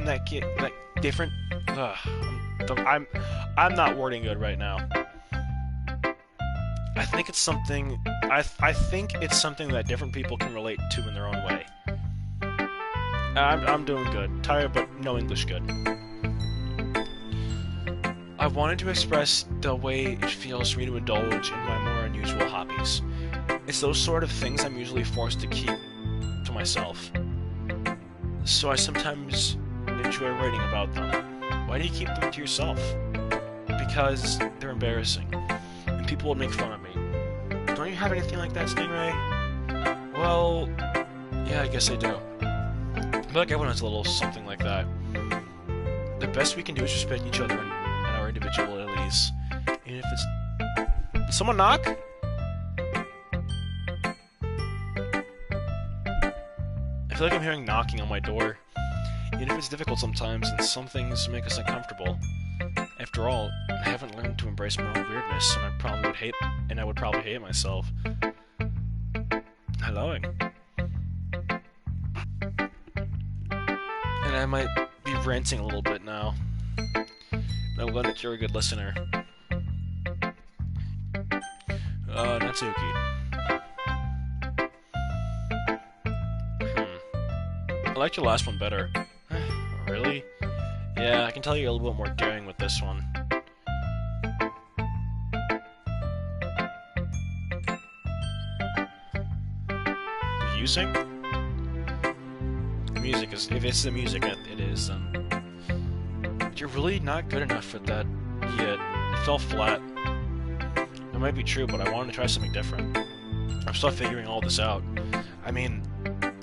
S1: that different. I'm not wording good right now. I think it's something that different people can relate to in their own way. I'm doing good. Tired, but no English good. I wanted to express the way it feels for me to indulge in my more unusual hobbies. It's those sort of things I'm usually forced to keep to myself. So I sometimes enjoy writing about them. Why do you keep them to yourself? Because they're embarrassing, and people would make fun of me. Don't you have anything like that, Stingray? Well, yeah, I guess I do. I feel like everyone has a little something like that. The best we can do is respect each other and our individualities. Even if it's... Did someone knock? I feel like I'm hearing knocking on my door. Even if it's difficult sometimes, and some things make us uncomfortable. After all, I haven't learned to embrace my own weirdness, and I would probably hate myself. Helloing. And I might be ranting a little bit now. But I'm glad that you're a good listener. Natsuki. I liked your last one better. Really? Yeah, I can tell you're a little bit more daring with this one. Do you sing? Music is... If it's the music, it is, But you're really not good enough for that yet. It fell flat. It might be true, but I wanted to try something different. I'm still figuring all this out. I mean,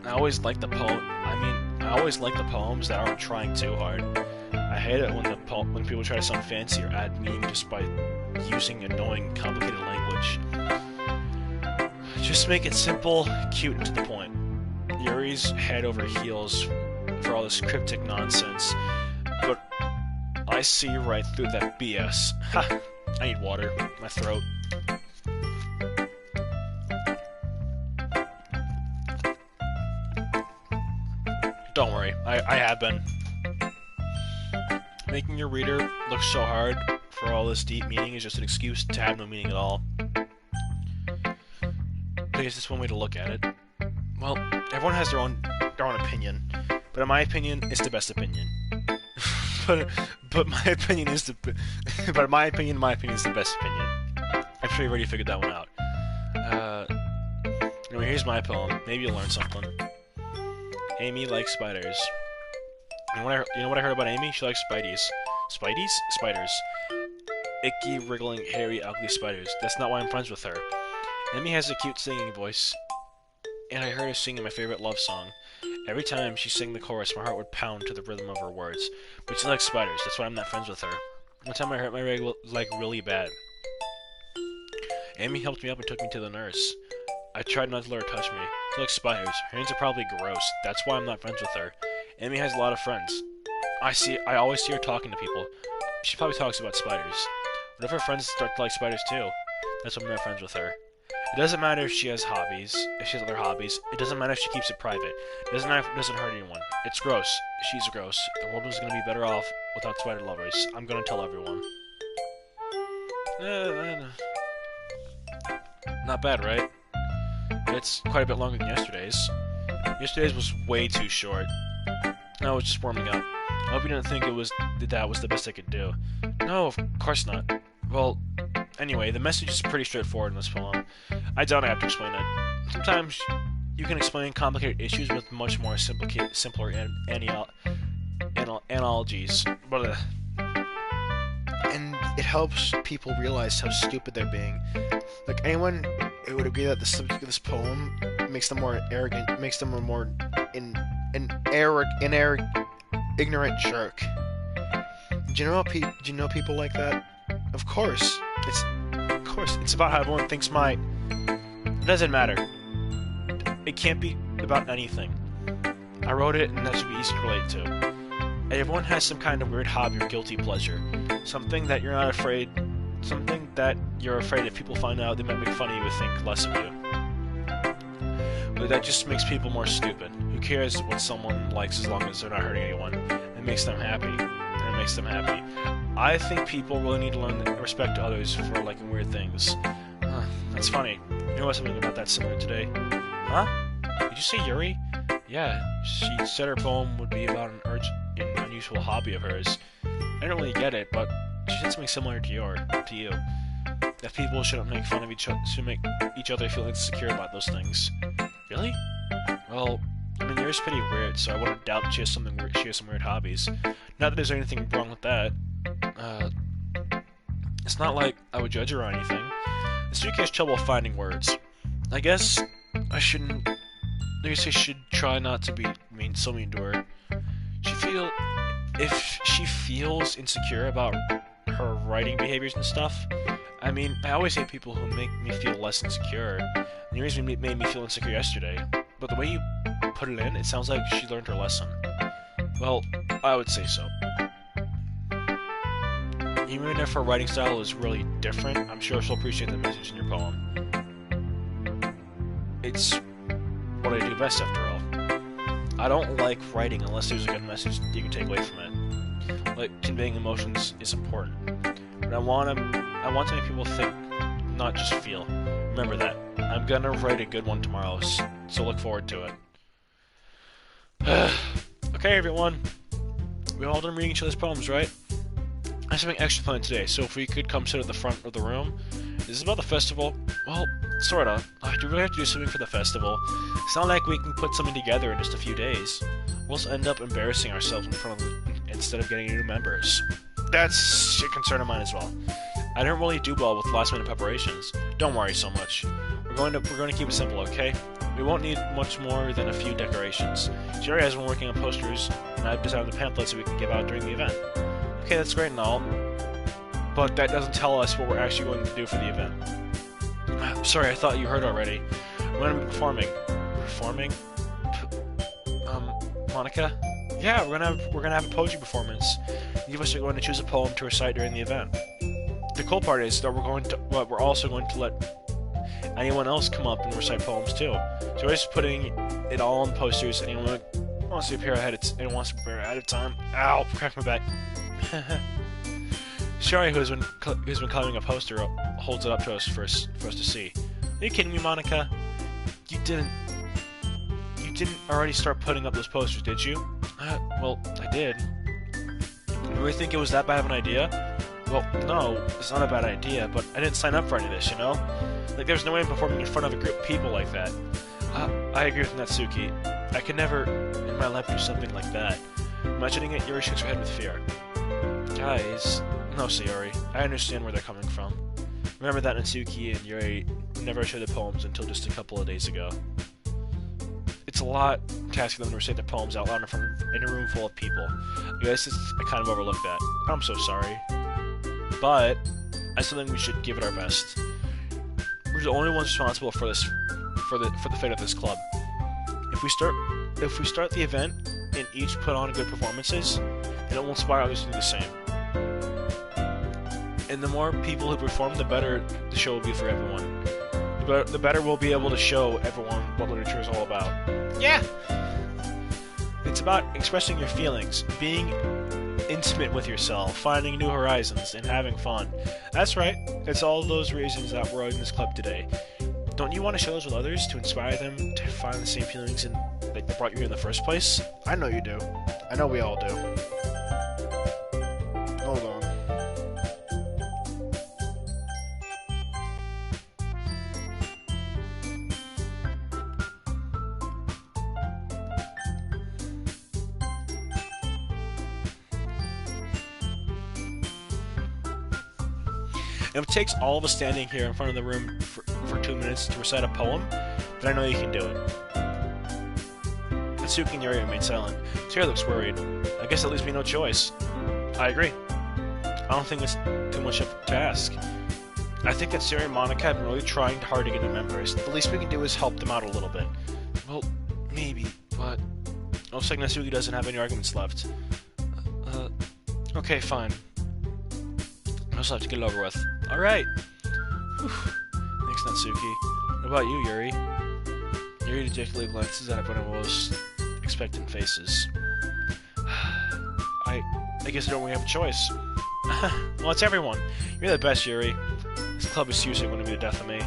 S1: I always like the poems that aren't trying too hard. I hate it when people try to sound fancy or add meaning just by using annoying, complicated language. Just make it simple, cute, and to the point. Yuri's head over heels for all this cryptic nonsense, but I see right through that BS. Ha! I need water. My throat. Don't worry, I have been. Making your reader look so hard for all this deep meaning is just an excuse to have no meaning at all. There's just one way to look at it. Well, everyone has their own opinion, but in my opinion, it's the best opinion. but my opinion is the my opinion is the best opinion. I'm sure you've already figured that one out. Anyway, here's my poem. Maybe you'll learn something. Amy likes spiders. You know what I heard about Amy? She likes spideys. Spideys? Spiders. Icky, wriggling, hairy, ugly spiders. That's not why I'm friends with her. Amy has a cute singing voice, and I heard her singing my favorite love song. Every time she sang the chorus, my heart would pound to the rhythm of her words. But she likes spiders, that's why I'm not friends with her. One time I hurt my leg really bad. Amy helped me up and took me to the nurse. I tried not to let her touch me. She likes spiders. Her hands are probably gross. That's why I'm not friends with her. Amy has a lot of friends. I always see her talking to people. She probably talks about spiders. What if her friends start to like spiders too? That's why I'm not friends with her. It doesn't matter if she has hobbies, if she has other hobbies. It doesn't matter if she keeps it private. It doesn't matter if it doesn't hurt anyone. It's gross. She's gross. The world was going to be better off without spider lovers. I'm going to tell everyone. Not bad, right? But it's quite a bit longer than yesterday's. Yesterday's was way too short. I was just warming up. I hope you didn't think that was the best I could do. No, of course not. Well, anyway, the message is pretty straightforward in this poem. I don't have to explain it. Sometimes you can explain complicated issues with much more simpler analogies. And it helps people realize how stupid they're being. Like, anyone who would agree that the subject of this poem makes them more arrogant, makes them a more ignorant jerk. Do you know people like that? Of course. It's about how everyone thinks it doesn't matter. It can't be about anything. I wrote it, and that should be easy to relate to. Everyone has some kind of weird hobby or guilty pleasure. Something that you're afraid if people find out, they might make fun of you or think less of you. But that just makes people more stupid. Who cares what someone likes as long as they're not hurting anyone? It makes them happy. I think people really need to learn to respect others for liking weird things. That's funny. You know something about that similar today? Huh? Did you say Yuri? Yeah, she said her poem would be about an unusual hobby of hers. I don't really get it, but she said something similar to you. That people shouldn't make fun of each other, should make each other feel insecure about those things. Really? Well, I mean, yours is pretty weird, so I wouldn't doubt she has some weird hobbies. Not that there's anything wrong with that. It's not like I would judge her or anything. This week has trouble finding words. I guess I should try not to be so mean to her. If she feels insecure about her writing behaviors and stuff, I mean, I always hate people who make me feel less insecure. And the reason it made me feel insecure yesterday. But the way you put it in, it sounds like she learned her lesson. Well, I would say so. Even if her writing style is really different, I'm sure she'll appreciate the message in your poem. It's what I do best, after all. I don't like writing unless there's a good message you can take away from it. Like, conveying emotions is important. But I want to make people think, not just feel. Remember that. I'm gonna write a good one tomorrow, so look forward to it. Okay, everyone. We all done reading each other's poems, right? I have something extra planned today, so if we could come sit at the front of the room. Is this about the festival? Well, sorta. Do we really have to do something for the festival? It's not like we can put something together in just a few days. We'll just end up embarrassing ourselves in front of instead of getting new members. That's a concern of mine as well. I don't really do well with last-minute preparations. Don't worry so much. We're We're going to keep it simple, okay? We won't need much more than a few decorations. Jerry has been working on posters, and I've designed the pamphlets that we can give out during the event. Okay, that's great and all, but that doesn't tell us what we're actually going to do for the event. Sorry, I thought you heard already. We're going to be performing. Performing? Monica? Yeah, we're gonna have a poetry performance. Each of us are going to choose a poem to recite during the event. The cool part is that we're also going to let anyone else come up and recite poems too. So we're just putting it all on posters. Anyone wants to prepare ahead of time. Ow! Cracked my back. Shari, who's been coloring a poster, holds it up to us for us to see. Are you kidding me, Monica? You didn't already start putting up those posters, did you? Well, I did. You really think it was that bad of an idea? Well, no, it's not a bad idea, but I didn't sign up for any of this, you know? Like, there's no way I'm performing in front of a group of people like that. I agree with Natsuki. I could never, in my life, do something like that. Imagining it, Yuri shakes her head with fear. Guys... No, Sayori. I understand where they're coming from. Remember that Natsuki and Yuri never showed the poems until just a couple of days ago. It's a lot to ask them to recite their poems out loud in a room full of people. I guess I kind of overlooked that. I'm so sorry. But I still think we should give it our best. We're the only ones responsible for this, for the fate of this club. If we start the event and each put on good performances, then it will inspire others to do the same. And the more people who perform, the better the show will be for everyone. The better we'll be able to show everyone what literature is all about. Yeah! It's about expressing your feelings, being intimate with yourself, finding new horizons, and having fun. That's right, it's all those reasons that we're in this club today. Don't you want to share those with others to inspire them to find the same feelings that brought you here in the first place? I know you do. I know we all do. Hold on. If it takes all of us standing here in front of the room for 2 minutes to recite a poem, then I know you can do it. Natsuki and Yuri remain silent. Sayori looks worried. I guess that leaves me no choice. I agree. I don't think it's too much to ask. I think that Sayori and Monica have been really trying hard to get new members. The least we can do is help them out a little bit. Well, maybe, but... Looks like Natsuki doesn't have any arguments left. Okay, fine. I just have to get it over with. Alright! Thanks, Natsuki. What about you, Yuri? Yuri dejectedly glances at everyone with expectant faces. I guess I don't really have a choice. Well, it's everyone. You're the best, Yuri. This club is seriously going to be the death of me.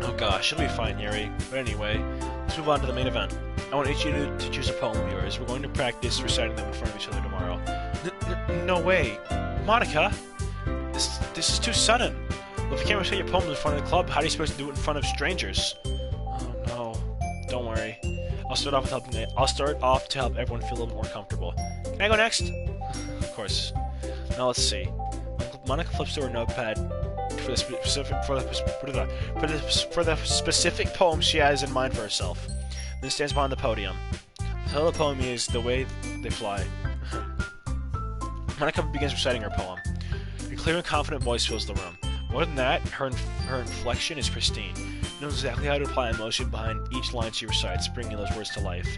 S1: Oh gosh, it'll be fine, Yuri. But anyway, let's move on to the main event. I want each of you to choose a poem of yours. We're going to practice reciting them in front of each other tomorrow. No way! Monica! This is too sudden. Well, if you can't recite your poems in front of the club, how are you supposed to do it in front of strangers? Oh no. Don't worry. I'll start off to help everyone feel a little more comfortable. Can I go next? Of course. Now let's see. Monica flips to her notepad for the specific poem she has in mind for herself. Then stands behind the podium. The title of the poem is "The Way They Fly." Monica begins reciting her poem. Her clear and confident voice fills the room. More than that, her inflection is pristine. She knows exactly how to apply emotion behind each line she recites, bringing those words to life.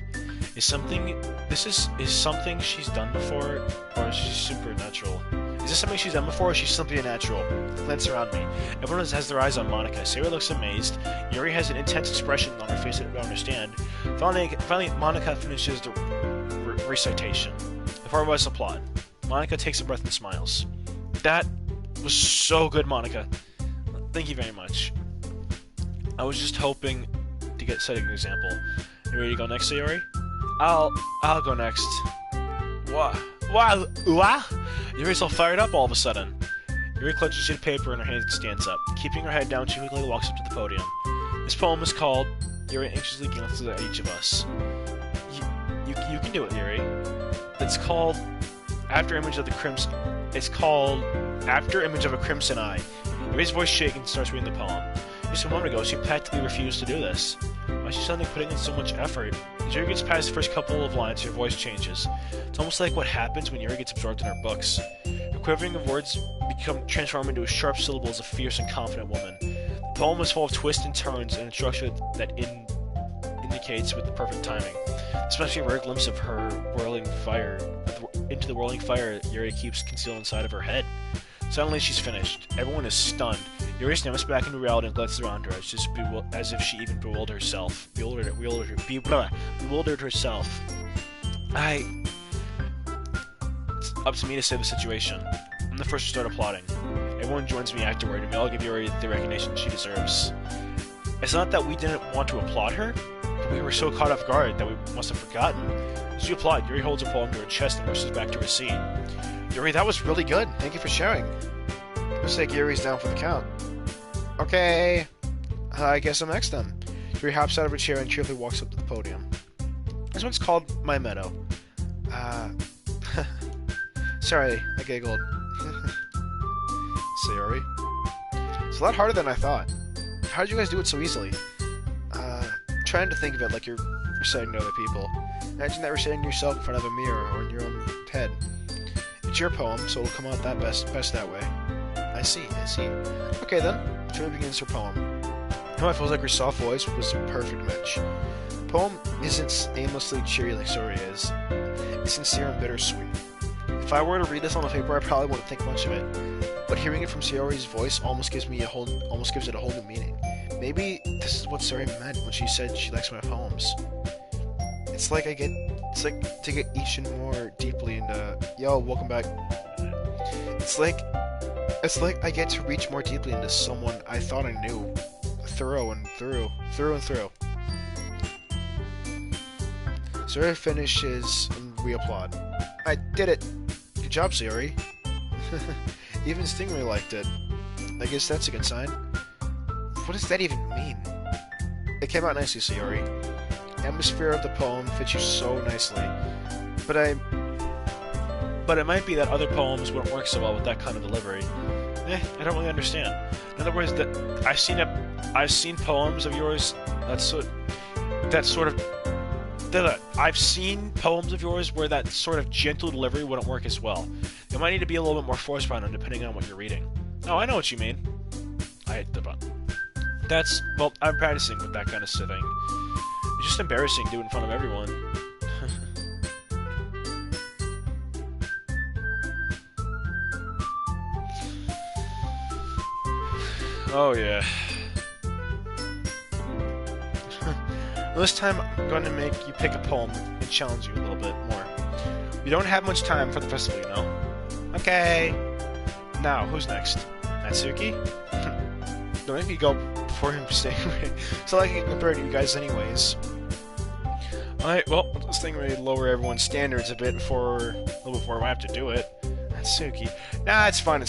S1: Is something she's done before, or is she supernatural? Is this something she's done before, or is she simply a natural? Glance around me. Everyone has their eyes on Monica. Sayori looks amazed. Yuri has an intense expression on her face that I don't understand. Finally, Monica finishes the recitation. The four of us applaud. Monica takes a breath and smiles. That was so good, Monica. Thank you very much. I was just hoping to set an example. You ready to go next, Sayori? I'll go next. Wow! Yuri's all fired up all of a sudden. Yuri clutches a sheet of paper and her hand stands up. Keeping her head down, she quickly walks up to the podium. This poem is called... Yuri anxiously glances at each of us. You can do it, Yuri. It's called... After Image of the Crimson... It's called... After Image of a Crimson Eye. Yuri's voice shakes and starts reading the poem. Just a moment ago, she practically refused to do this. Why is she suddenly putting in so much effort? As Yuri gets past the first couple of lines, her voice changes. It's almost like what happens when Yuri gets absorbed in her books. The quivering of words become transformed into sharp syllables of fierce and confident woman. The poem is full of twists and turns and a structure that indicates with the perfect timing. Especially a rare glimpse of her whirling fire, into the whirling fire Yuri keeps concealed inside of her head. Suddenly she's finished. Everyone is stunned. Yuri snaps back into reality and glances around her, as if she even bewildered herself. Bewildered herself. It's up to me to save the situation. I'm the first to start applauding. Everyone joins me afterward, and we all give Yuri the recognition she deserves. It's not that we didn't want to applaud her, but we were so caught off guard that we must have forgotten. As we applaud, Yuri holds her poem to her chest and rushes back to her seat. Yuri, that was really good. Thank you for sharing. Looks like Yuri's down for the count. Okay. I guess I'm next then. Yuri hops out of her chair and cheerfully walks up to the podium. This one's called My Meadow. Sorry, I giggled. Sayori. It's a lot harder than I thought. How did you guys do it so easily? Trying to think of it like you're reciting to other people. Imagine that reciting to yourself in front of a mirror or in your own head. It's your poem, so it'll come out that best that way. I see. Okay then, Yuri begins her poem. Now it feels like her soft voice was a perfect match. The poem isn't aimlessly cheery like Sayori is. It's sincere and bittersweet. If I were to read this on the paper, I probably wouldn't think much of it. But hearing it from Sayori's voice almost gives it a whole new meaning. Maybe this is what Sayori meant when she said she likes my poems. It's like to get each and more deeply into. Yo, welcome back. It's like I get to reach more deeply into someone I thought I knew, through and through. Sayori finishes and we applaud. I did it. Good job, Sayori. Even Stingray liked it. I guess that's a good sign. What does that even mean? It came out nicely, Sayori. The atmosphere of the poem fits you so nicely. But it might be that other poems wouldn't work so well with that kind of delivery. I don't really understand. In other words, I've seen poems of yours I've seen poems of yours where that sort of gentle delivery wouldn't work as well. There might need to be a little bit more force behind them depending on what you're reading. Oh, I know what you mean. I'm practicing with that kind of thing. It's just embarrassing to do it in front of everyone. Oh yeah. This time I'm going to make you pick a poem and challenge you a little bit more. We don't have much time for the festival, you know. Okay. Now, who's next? Natsuki? Don't make me go before him Stingray. So I can compare to you guys anyways. Alright, well, this thing may lower everyone's standards a little before I have to do it. Natsuki. Nah, it's fine.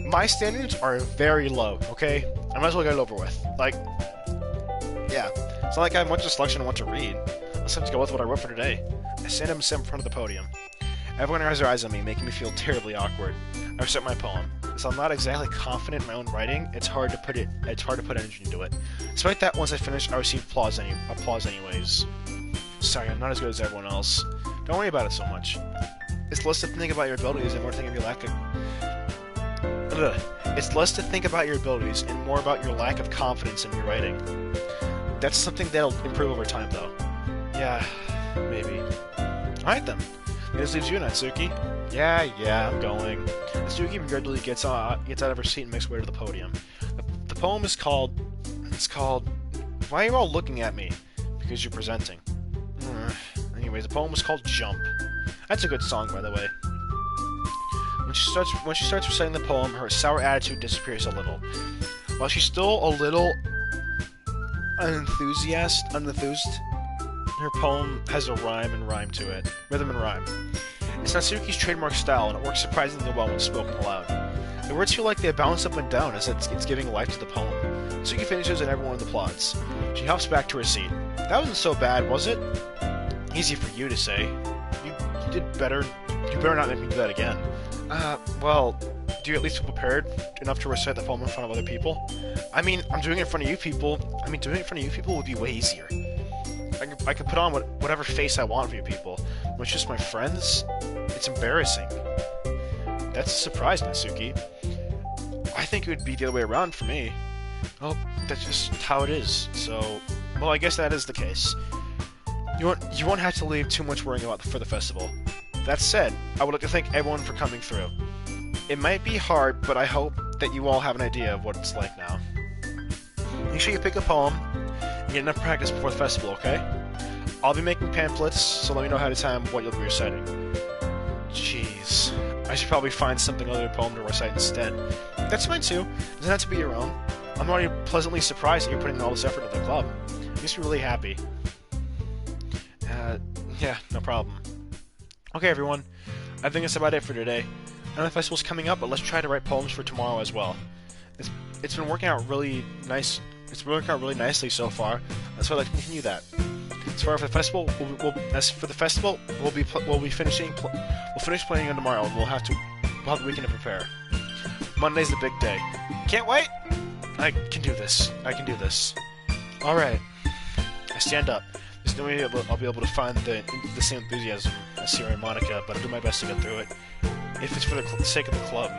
S1: My standards are very low, okay? I might as well get it over with. Yeah. It's not like I have much of a selection I want to read. I'll just have to go with what I wrote for today. I stand up and sit in front of the podium. Everyone has their eyes on me, making me feel terribly awkward. I recite my poem. As I'm not exactly confident in my own writing, it's hard to put energy into it. Despite that, once I finish, I receive applause anyways. Sorry, I'm not as good as everyone else. Don't worry about it so much. It's less to think about your abilities and more to think of your lack of... It's less to think about your abilities and more about your lack of confidence in your writing. That's something that'll improve over time, though. Yeah, maybe. Alright then. This leaves you, Natsuki. Yeah, I'm going. Natsuki regretfully gets out of her seat and makes her way to the podium. The poem is called... Why are you all looking at me? Because you're presenting. Anyways, the poem was called Jump. That's a good song, by the way. When she starts reciting the poem, her sour attitude disappears a little. While she's still a little unenthused, her poem has a rhyme to it. Rhythm and rhyme. It's Natsuki's trademark style, and it works surprisingly well when spoken aloud. The words feel like they bounce up and down as it's giving life to the poem. Natsuki finishes and everyone applauds. She hops back to her seat. That wasn't so bad, was it? Easy for you to say. You did better. You better not make me do that again. Well, do you at least feel prepared enough to recite the poem in front of other people? I mean, I'm doing it in front of you people. I mean, doing it in front of you people would be way easier. I can put on whatever face I want for you people. When it's just my friends, it's embarrassing. That's a surprise, Natsuki. I think it would be the other way around for me. Well, that's just how it is. So, well, I guess that is the case. You won't have to leave too much worrying about for the festival. That said, I would like to thank everyone for coming through. It might be hard, but I hope that you all have an idea of what it's like now. Make sure you pick a poem and get enough practice before the festival, okay? I'll be making pamphlets, so let me know ahead of time what you'll be reciting. Jeez. I should probably find something other than a poem to recite instead. That's fine too. It doesn't have to be your own. I'm already pleasantly surprised that you're putting all this effort into the club. It makes me really happy. Yeah, no problem. Okay, everyone. I think that's about it for today. I know the festival's coming up, but let's try to write poems for tomorrow as well. It's been working out really nice. It's been working out really nicely so far. So I'd like to continue that. As for the festival, we'll finish playing on tomorrow, and we'll have the weekend to prepare. Monday's the big day. Can't wait! I can do this. I can do this. All right. I stand up. There's no way I'll be able to find the same enthusiasm as Sierra and Monica, but I'll do my best to get through it. If it's for the sake of the club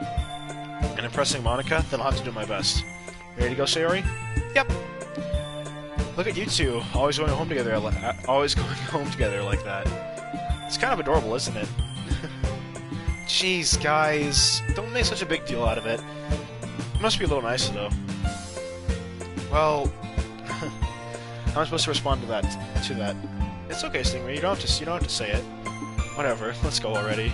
S1: and impressing Monica, then I'll have to do my best. Ready to go, Sayori? Yep. Look at you two, always going home together like that. It's kind of adorable, isn't it? Jeez, guys, don't make such a big deal out of it. It must be a little nicer, though. Well, how am I supposed to respond to that? It's okay, Stingray. You don't have to say it. Whatever. Let's go already.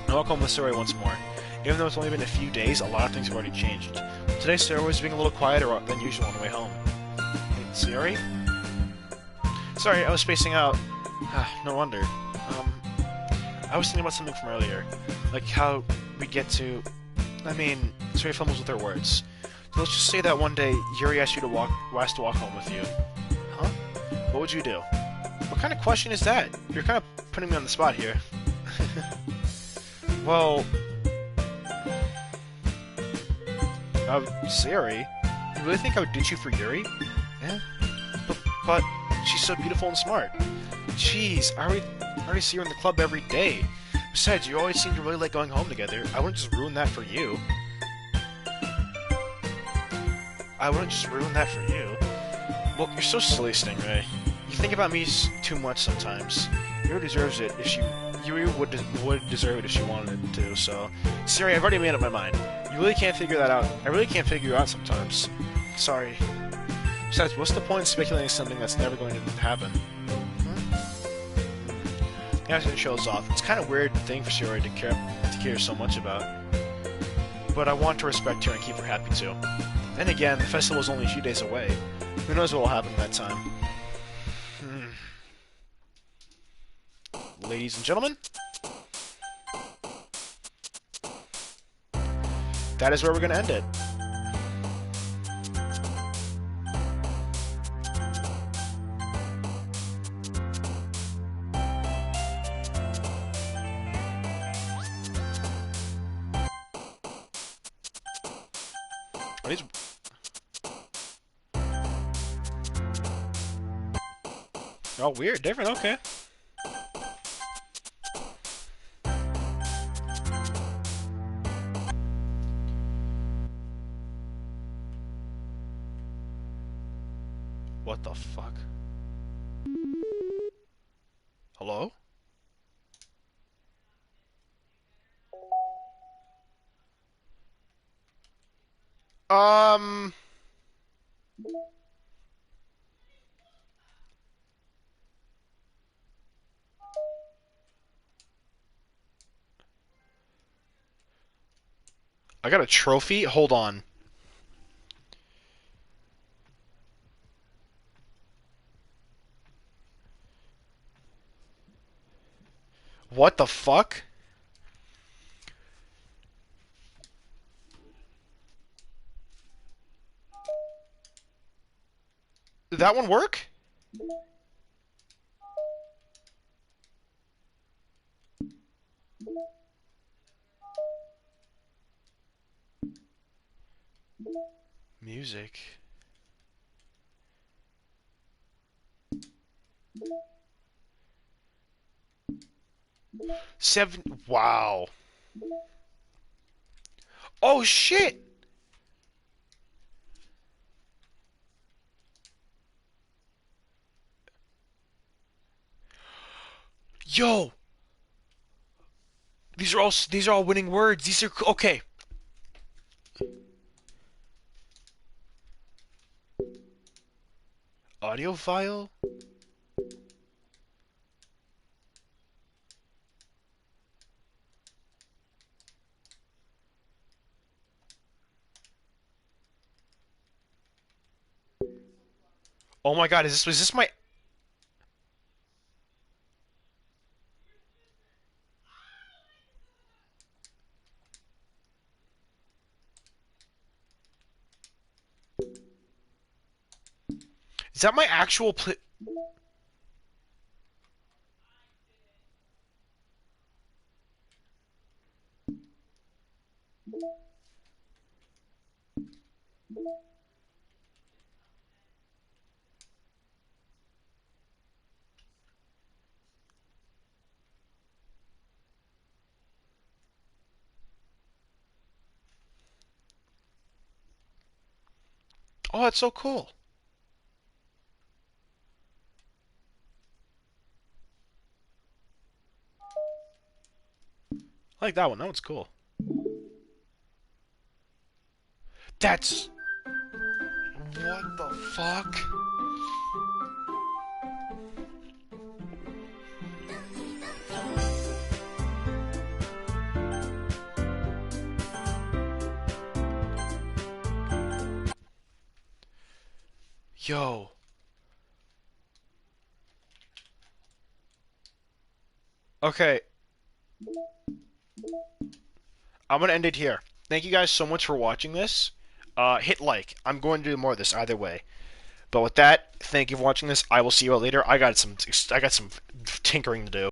S1: I'll walk home with Sayori once more. Even though it's only been a few days, a lot of things have already changed. Today, Sayori was being a little quieter than usual on the way home. Hey, Sayori? Sorry, I was spacing out. No wonder. I was thinking about something from earlier. Like how we get to... I mean, Sayori fumbles with her words. So let's just say that one day, Yuri asked to walk home with you. Huh? What would you do? What kind of question is that? You're kind of putting me on the spot here. Well... Sayori? You really think I would ditch you for Yuri? Yeah? But she's so beautiful and smart. Jeez, I already see her in the club every day. Besides, you always seem to really like going home together. I wouldn't just ruin that for you. Well, you're so silly, Stingray. You think about me too much sometimes. Yuri deserves it if she... Yuri would deserve it if she wanted it to, so... Sayori, I've already made up my mind. You really can't figure that out. I really can't figure you out sometimes. Sorry. Besides, what's the point in speculating something that's never going to happen? The accident shows off. It's kind of weird thing for Sayori to care so much about. But I want to respect her and keep her happy too. Then again, the festival is only a few days away. Who knows what will happen in that time? Ladies and gentlemen, that is where we're going to end it. Are these... Oh, weird, different, okay. What the fuck? Hello? I got a trophy? Hold on. What the fuck? Did that one work? Music. Seven. Wow. Oh shit! Yo, these are all winning words. These are okay. Audio file. Oh my god, was this my is that my actual pl Oh, that's so cool. I like that one. That one's cool. That's what the fuck? Yo. Okay, I'm gonna end it here. Thank you guys so much for watching this. Hit like. I'm going to do more of this either way. But with that, thank you for watching this. I will see you all later. I got some tinkering to do.